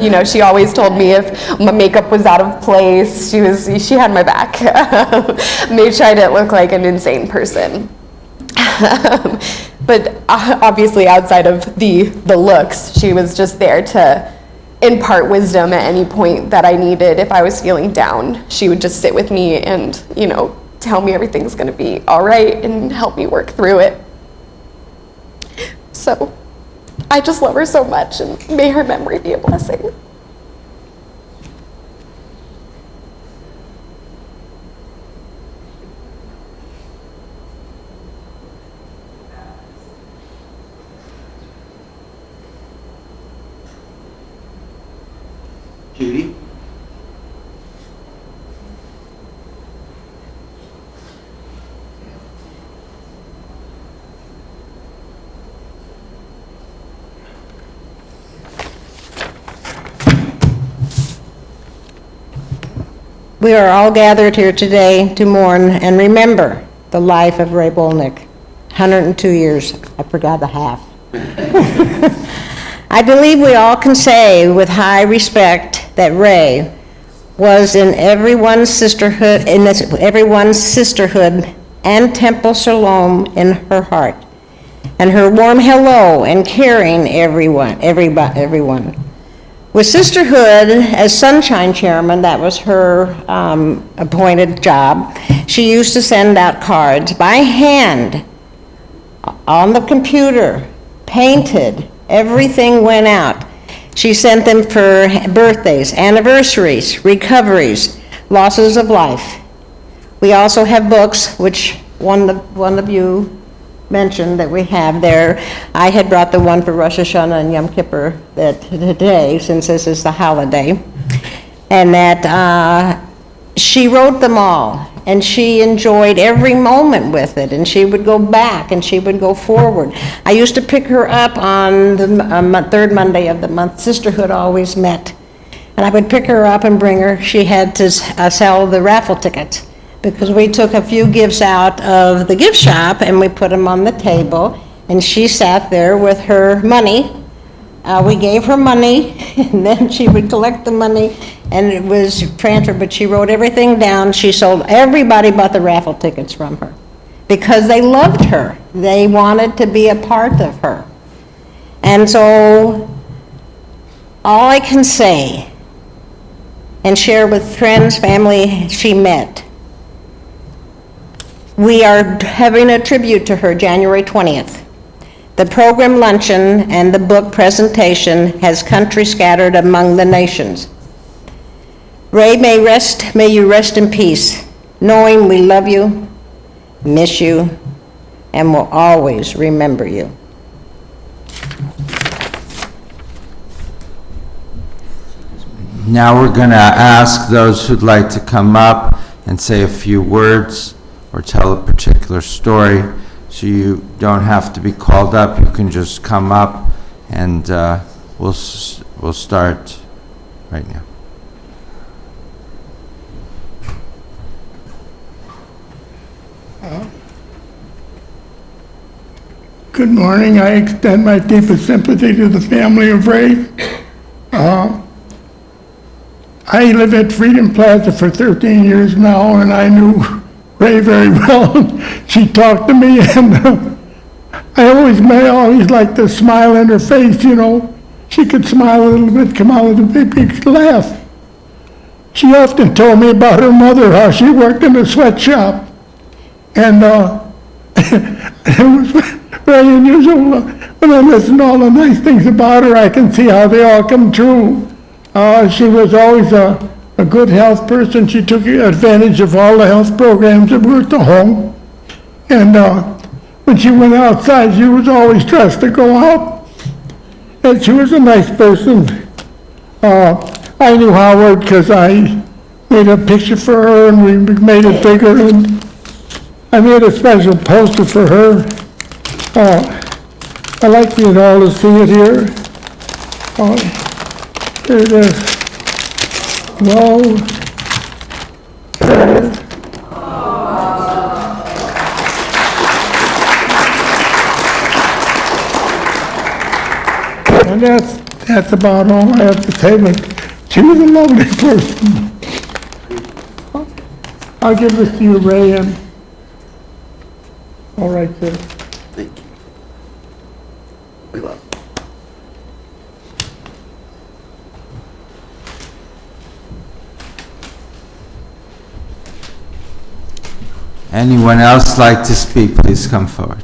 [SPEAKER 9] You know, she always told me if my makeup was out of place. She had my back. Made sure I didn't look like an insane person. But obviously, outside of the looks, she was just there to impart wisdom at any point that I needed. If I was feeling down, she would just sit with me and, you know, tell me everything's going to be all right and help me work through it. So I just love her so much, and may her memory be a blessing.
[SPEAKER 2] Judy?
[SPEAKER 3] We are all gathered here today to mourn and remember the life of Rae Bolnick. 102 years. I forgot the half. I believe we all can say with high respect that Rae was in everyone's sisterhood, and Temple Shalom in her heart, and her warm hello and caring everyone. With Sisterhood as Sunshine Chairman, that was her appointed job, she used to send out cards by hand, on the computer, painted, everything went out. She sent them for birthdays, anniversaries, recoveries, losses of life. We also have books, which one of you mentioned that we have there. I had brought the one for Rosh Hashanah and Yom Kippur today, since this is the holiday, and that she wrote them all, and she enjoyed every moment with it, and she would go back and she would go forward. I used to pick her up on the third Monday of the month. Sisterhood always met, and I would pick her up and bring her. She had to sell the raffle tickets, because we took a few gifts out of the gift shop and we put them on the table, and she sat there with her money. We gave her money, and then she would collect the money, and it was transferred, but she wrote everything down. She sold, everybody bought the raffle tickets from her because they loved her. They wanted to be a part of her. And so all I can say and share with friends, family she met, we are having a tribute to her January 20th. The program luncheon and the book presentation has country scattered among the nations. Rae, may you rest in peace, knowing we love you, miss you, and will always remember you.
[SPEAKER 7] Now we're going to ask those who'd like to come up and say a few words or tell a particular story. So you don't have to be called up. You can just come up, and we'll start right now.
[SPEAKER 10] Good morning. I extend my deepest sympathy to the family of Rae. I live at Freedom Plaza for 13 years now, and I knew Rae very well. She talked to me, and I always liked the smile in her face, you know. She could smile a little bit, come out with a big laugh. she often told me about her mother, how she worked in a sweatshop. And it was very unusual. When I listen to all the nice things about her, I can see how they all come true. She was always a good health person. She took advantage of all the health programs that were at the home. And when she went outside, she was always dressed to go out. And she was a nice person. I knew Howard because I made a picture for her and we made it bigger, and I made a special poster for her. I like you all to see it here. Here it is. Whoa. There it is. And that's about all I have to say, but she was a lovely person. I'll give this to you, Ray, and all right, sir.
[SPEAKER 2] Thank you. We love you.
[SPEAKER 7] Anyone else like to speak, please come forward.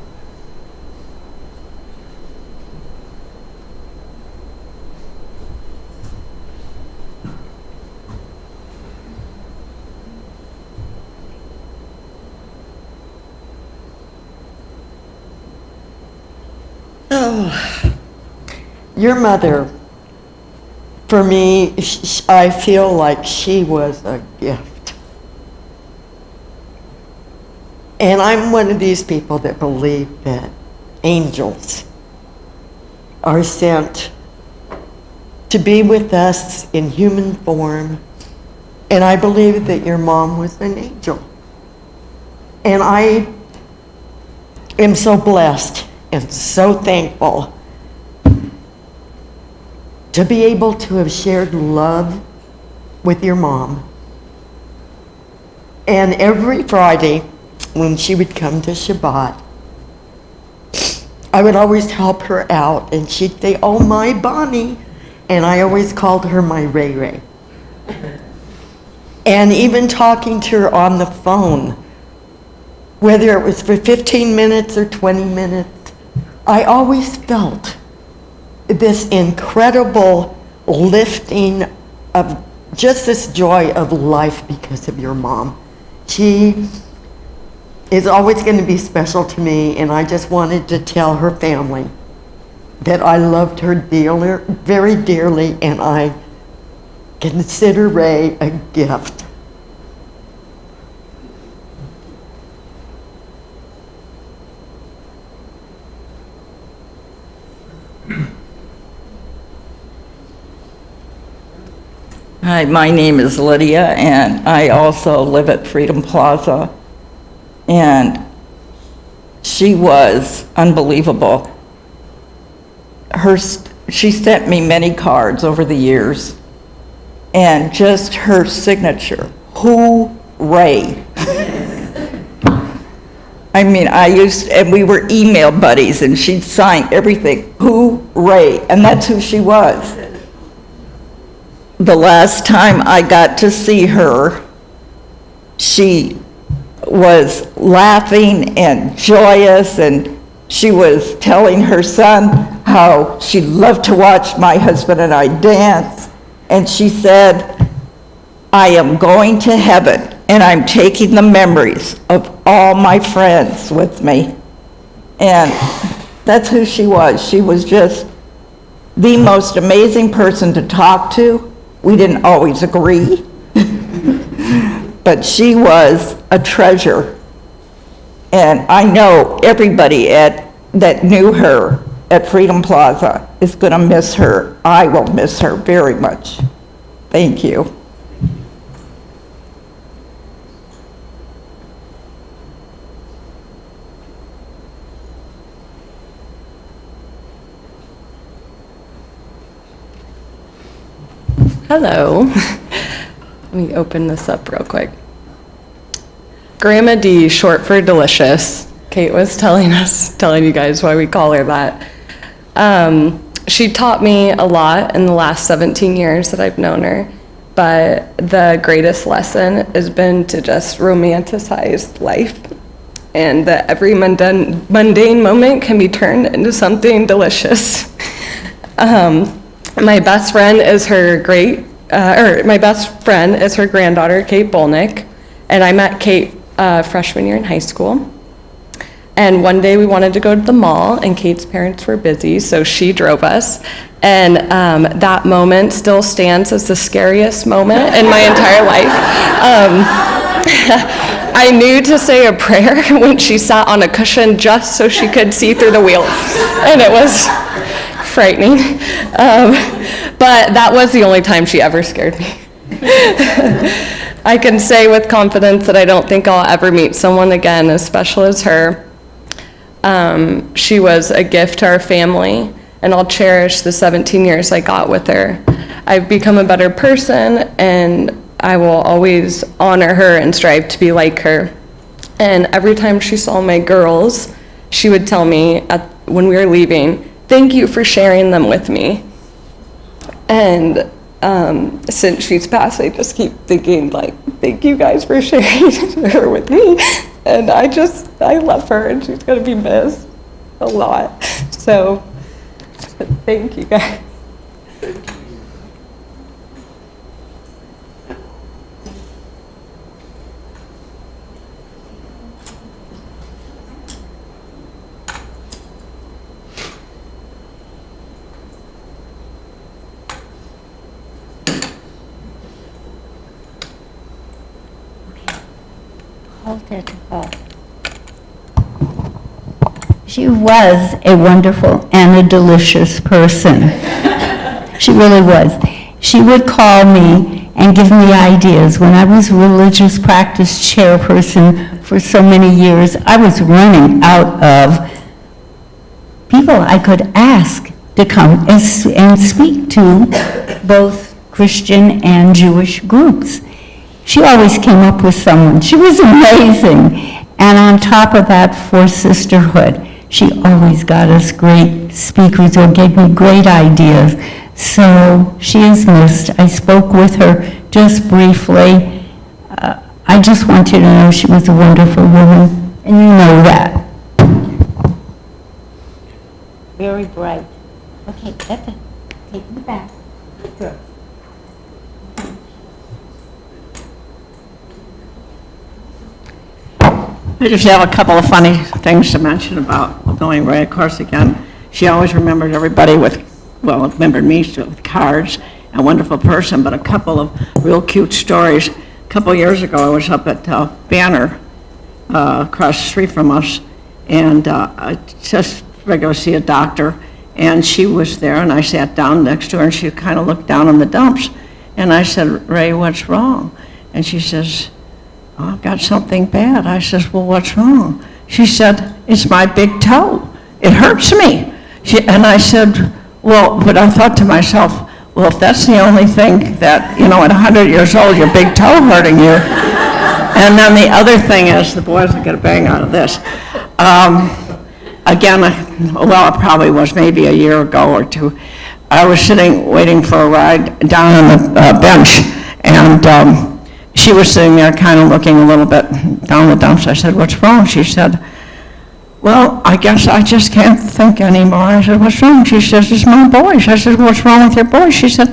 [SPEAKER 11] Your mother, for me, I feel like she was a gift. And I'm one of these people that believe that angels are sent to be with us in human form. And I believe that your mom was an angel. And I am so blessed and so thankful to be able to have shared love with your mom. And every Friday when she would come to Shabbat, I would always help her out, and she'd say, "Oh, my Bonnie," and I always called her my Rae. And even talking to her on the phone, whether it was for 15 minutes or 20 minutes, I always felt this incredible lifting of just this joy of life because of your mom. She is always going to be special to me, and I just wanted to tell her family that I loved her dearly, very dearly, and I consider Rae a gift.
[SPEAKER 12] Hi, my name is Lydia, and I also live at Freedom Plaza. And she was unbelievable. She sent me many cards over the years, and just her signature, "Who Rae?" I mean, and we were email buddies, and she'd sign everything, "Who Rae?" And that's who she was. The last time I got to see her, she was laughing and joyous, and she was telling her son how she loved to watch my husband and I dance. And she said, "I am going to heaven, and I'm taking the memories of all my friends with me." And that's who she was. She was just the most amazing person to talk to. We didn't always agree, but she was a treasure. And I know everybody that knew her at Freedom Plaza is going to miss her. I will miss her very much. Thank you.
[SPEAKER 13] Hello. Let me open this up real quick. Grandma D, short for delicious. Kate was telling you guys why we call her that. She taught me a lot in the last 17 years that I've known her, but the greatest lesson has been to just romanticize life, and that every mundane moment can be turned into something delicious. My best friend is her granddaughter, Kate Bolnick, and I met Kate freshman year in high school. And one day we wanted to go to the mall, and Kate's parents were busy, so she drove us. And that moment still stands as the scariest moment in my entire life. I knew to say a prayer when she sat on a cushion just so she could see through the wheel, and it was frightening. But that was the only time she ever scared me. I can say with confidence that I don't think I'll ever meet someone again as special as her. She was a gift to our family, and I'll cherish the 17 years I got with her. I've become a better person, and I will always honor her and strive to be like her. And every time she saw my girls, she would tell me when we were leaving, "Thank you for sharing them with me." And since she's passed, I just keep thinking, like, thank you guys for sharing her with me. And I love her, and she's gonna be missed a lot. So, thank you guys.
[SPEAKER 14] She was a wonderful and a delicious person. She really was. She would call me and give me ideas. When I was religious practice chairperson for so many years, I was running out of people I could ask to come and speak to both Christian and Jewish groups. She always came up with someone. She was amazing. And on top of that, for sisterhood, she always got us great speakers or gave me great ideas. So she is missed. I spoke with her just briefly. I just want you to know she was a wonderful woman, and you know that. Very bright. Okay, that's it. Take me back. Good.
[SPEAKER 15] I just have a couple of funny things to mention about knowing Rae. Of course, again, she always remembered everybody remembered me with cards, a wonderful person, but a couple of real cute stories. A couple of years ago, I was up at Banner, across the street from us, and I just went to go see a doctor, and she was there, and I sat down next to her, and she kind of looked down on the dumps, and I said, "Rae, what's wrong?" And she says, "Oh, I've got something bad." I says, "Well, what's wrong?" She said, "It's my big toe. It hurts me." And I said, "Well," but I thought to myself, well, if that's the only thing that, at 100 years old, your big toe hurting you. And then the other thing is, the boys will get a bang out of this. Again, it probably was maybe a year ago or two. I was sitting waiting for a ride down on the bench, and she was sitting there kind of looking a little bit down the dumps. I said, "What's wrong?" She said, "Well, I guess I just can't think anymore." I said, "What's wrong?" She says, "It's my boys." I said, "What's wrong with your boys?" She said,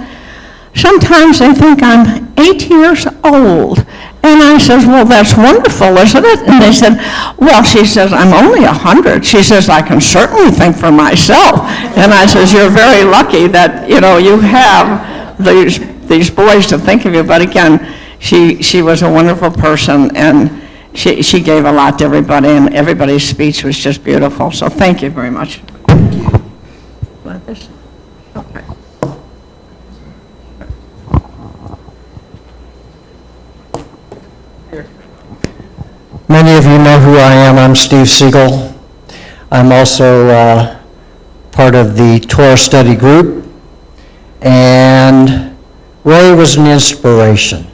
[SPEAKER 15] "Sometimes they think I'm 8 years old." And I says, "Well, that's wonderful, isn't it?" And they said, "Well," she says, "I'm only 100. She says, "I can certainly think for myself." And I says, "You're very lucky that, you have these boys to think of you." But again, she was a wonderful person, and she gave a lot to everybody, and everybody's speech was just beautiful. So thank you very much. Thank you. Okay.
[SPEAKER 16] Many of you know who I am. I'm Steve Siegel. I'm also part of the Torah study group, and Rae was an inspiration.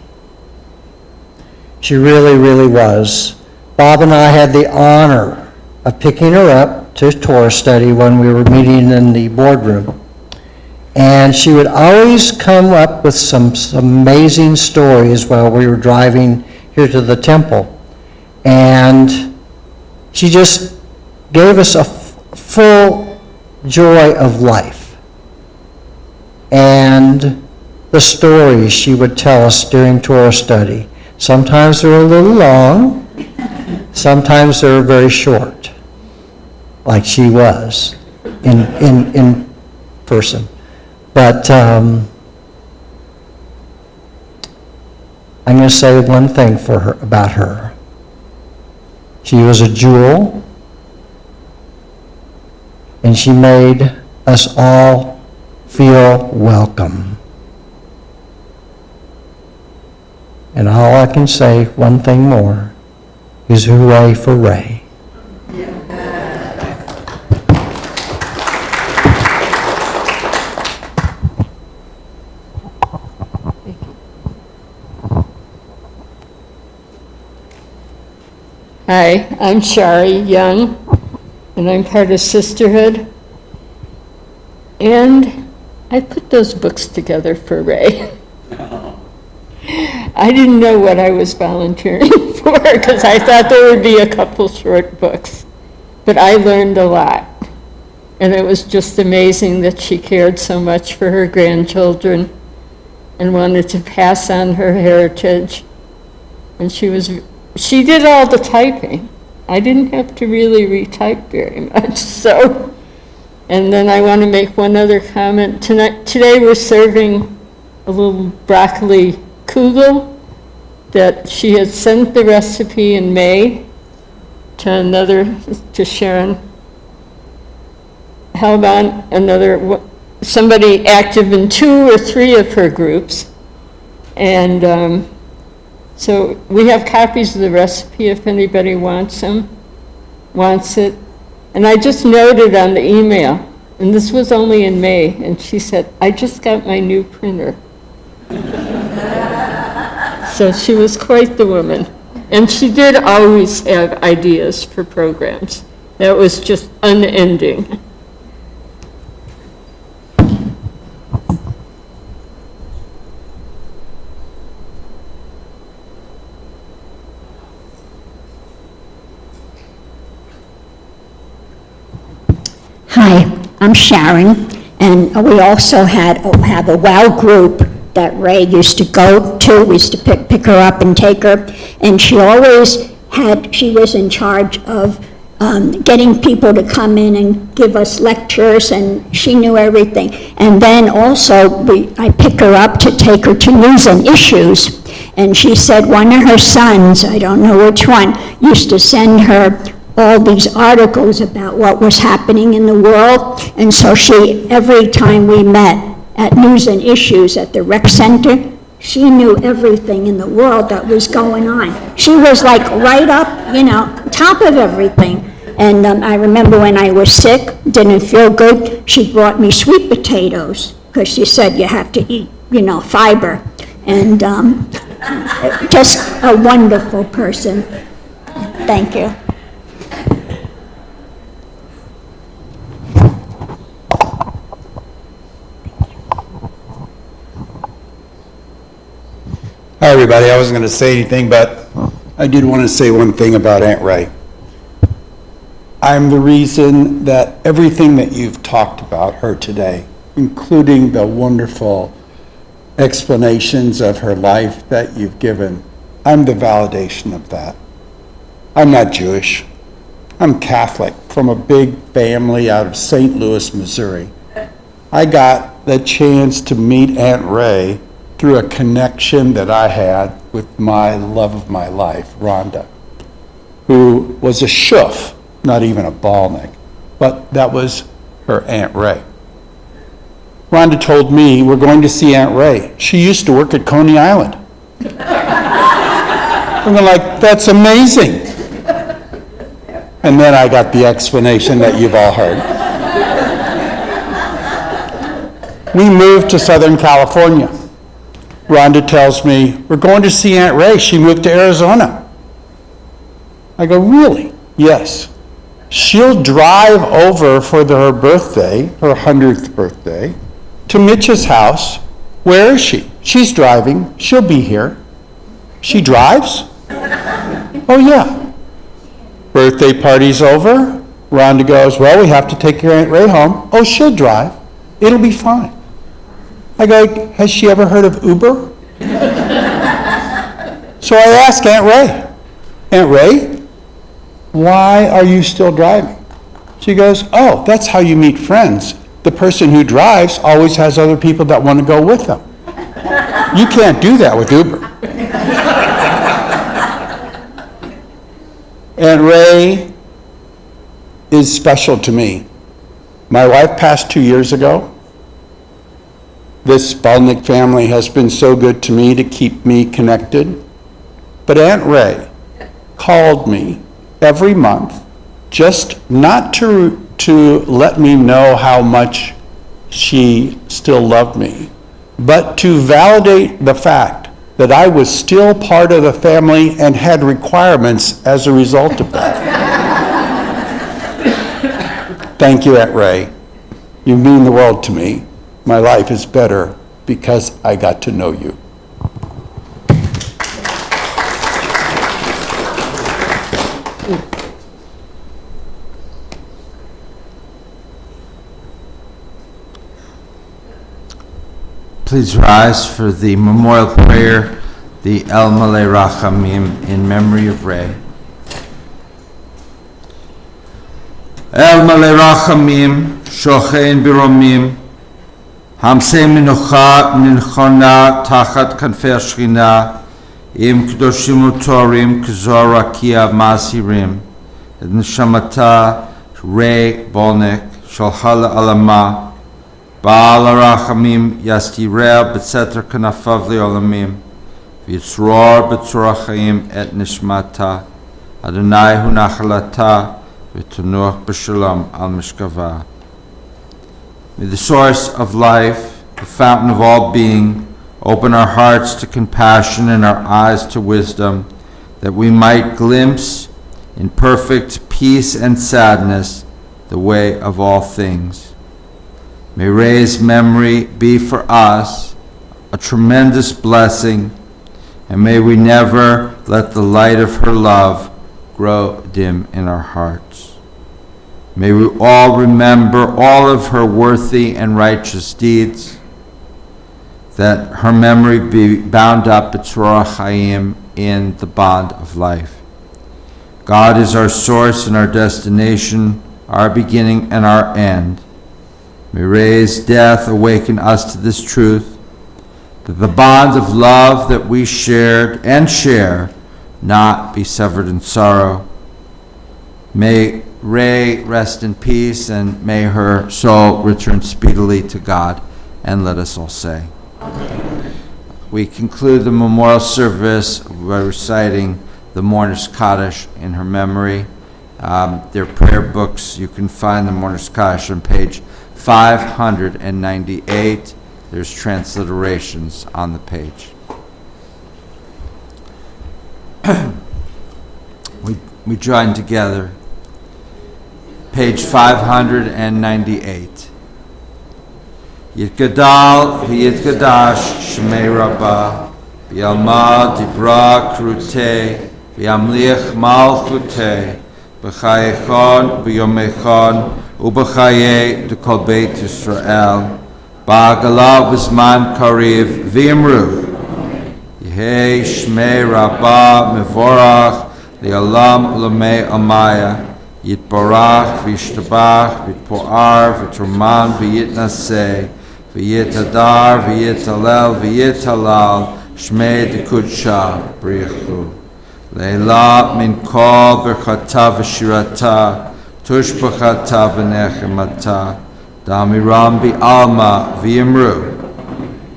[SPEAKER 16] She really, really was. Bob and I had the honor of picking her up to Torah study when we were meeting in the boardroom. And she would always come up with some amazing stories while we were driving here to the temple. And she just gave us a full joy of life. And the stories she would tell us during Torah study. Sometimes they're a little long, sometimes they're very short, like she was in person. But I'm going to say one thing for her about her. She was a jewel, and she made us all feel welcome. And all I can say, one thing more, is hooray for Rae.
[SPEAKER 17] Hi, I'm Shari Young, and I'm part of Sisterhood. And I put those books together for Rae. I didn't know what I was volunteering for because I thought there would be a couple short books. But I learned a lot. And it was just amazing that she cared so much for her grandchildren and wanted to pass on her heritage. And she did all the typing. I didn't have to really retype very much, so. And then I want to make one other comment. Today we're serving a little broccoli kugel that she had sent the recipe in May to Sharon Helban, somebody active in 2 or 3 of her groups. And so we have copies of the recipe if anybody wants it. And I just noted on the email, and this was only in May, and she said, I just got my new printer. So she was quite the woman. And she did always have ideas for programs. That was just unending.
[SPEAKER 14] Hi, I'm Sharon, and we also have a WOW group that Rae used to go to. We used to pick her up and take her, and she was in charge of getting people to come in and give us lectures, and she knew everything. And then also, I pick her up to take her to News and Issues, and she said one of her sons, I don't know which one, used to send her all these articles about what was happening in the world, and so every time we met at News and Issues at the rec center, she knew everything in the world that was going on. She was like right up, top of everything. And I remember when I was sick, didn't feel good, she brought me sweet potatoes, because she said you have to eat, fiber. And just a wonderful person. Thank you.
[SPEAKER 18] Hi, everybody. I wasn't going to say anything, but I did want to say one thing about Aunt Rae. I'm the reason that everything that you've talked about her today, including the wonderful explanations of her life that you've given, I'm the validation of that. I'm not Jewish. I'm Catholic from a big family out of St. Louis, Missouri. I got the chance to meet Aunt Rae through a connection that I had with my love of my life, Rhonda, who was a shuf, not even a Bolnick, but that was her Aunt Rae. Rhonda told me, we're going to see Aunt Rae. She used to work at Coney Island. I'm like, that's amazing. And then I got the explanation that you've all heard. We moved to Southern California. Rhonda tells me, we're going to see Aunt Rae. She moved to Arizona. I go, really? Yes. She'll drive over for her birthday, her 100th birthday, to Mitch's house. Where is she? She's driving. She'll be here. She drives? Oh, yeah. Birthday party's over. Rhonda goes, well, we have to take your Aunt Rae home. Oh, she'll drive. It'll be fine. I go, has she ever heard of Uber? So I ask Aunt Rae, Aunt Rae, why are you still driving? She goes, oh, that's how you meet friends. The person who drives always has other people that want to go with them. You can't do that with Uber. Aunt Rae is special to me. My wife passed 2 years ago. This Bolnick family has been so good to me to keep me connected. But Aunt Rae called me every month, just not to let me know how much she still loved me, but to validate the fact that I was still part of the family and had requirements as a result of that. Thank you, Aunt Rae. You mean the world to me. My life is better because I got to know you.
[SPEAKER 7] Please rise for the memorial prayer, the El Malei Rachamim, in memory of Rae. El Malei Rachamim, Shochein Biromim, Hamsei Minucha Ninchona Tachat Kanfei Shechina, Im Kedoshim Utorim Kzor Rakia Masirim, Et Neshamata Rae Bolnick, Shalcha Alama, Baal HaRachamim Yastireh B'Tzeter Kanafav Le'olamim V'Yitzror B'Tzorah Chaim Et Nishmata Adonai Hu Nachalata V'Tunuach B'Shalom Al Mishkava. May the source of life, the fountain of all being, open our hearts to compassion and our eyes to wisdom, that we might glimpse in perfect peace and sadness the way of all things. May Rae's memory be for us a tremendous blessing, and may we never let the light of her love grow dim in our hearts. May we all remember all of her worthy and righteous deeds, that her memory be bound up B'Tzorah Chaim in the bond of life. God is our source and our destination, our beginning and our end. May Rae's death awaken us to this truth, that the bond of love that we shared and share not be severed in sorrow. May Rae rest in peace, and may her soul return speedily to God. And let us all say, Amen. We conclude the memorial service by reciting the Mourner's Kaddish in her memory. Their prayer books, you can find the Mourner's Kaddish on page 598. There's transliterations on the page. we join together. Page 598. Yitgadal v'yitgadash shmei Rabbah v'yalma dibra krutei v'yamlich malchutei b'chayechon v'yomechon Ubachaye de Kol Beit Yisrael, Ba'agala B'zman Kariv V'imru, Yehei Shmei Rabbah Mevorach Le'olam Ulamei Amaya, Yitbarach V'yishtabach V'yitpo'ar V'yitruman V'yitnaseh V'yitadar V'yitalel V'yitalal Shmei de Kudsha Brichu, Le'la Min Kol Berchata V'shirata Tushbachata v'nechemata, Damiram bi'alma v'yimru,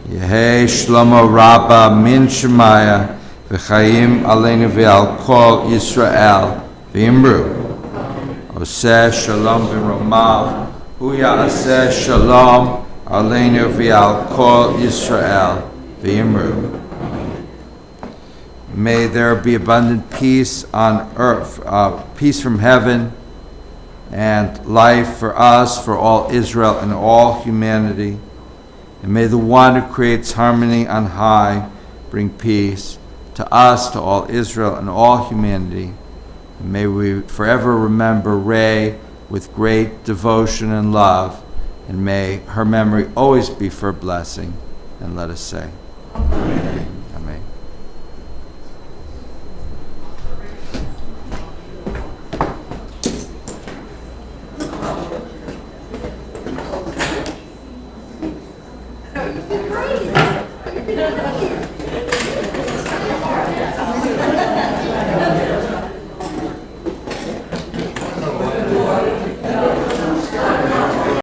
[SPEAKER 7] Yehei Shlomo Rabba min Shemaya, V'chayim aleinu v'al kol Yisrael v'yimru, Oseh shalom v'romav, Hu ya'aseh shalom aleinu v'al kol Yisrael v'yimru. May there be abundant peace on earth, peace from heaven, and life for us, for all Israel and all humanity. And may the one who creates harmony on high bring peace to us, to all Israel, and all humanity. And may we forever remember Rae with great devotion and love, and may her memory always be for blessing. And let us say, Amen. Amen.
[SPEAKER 4] You did great.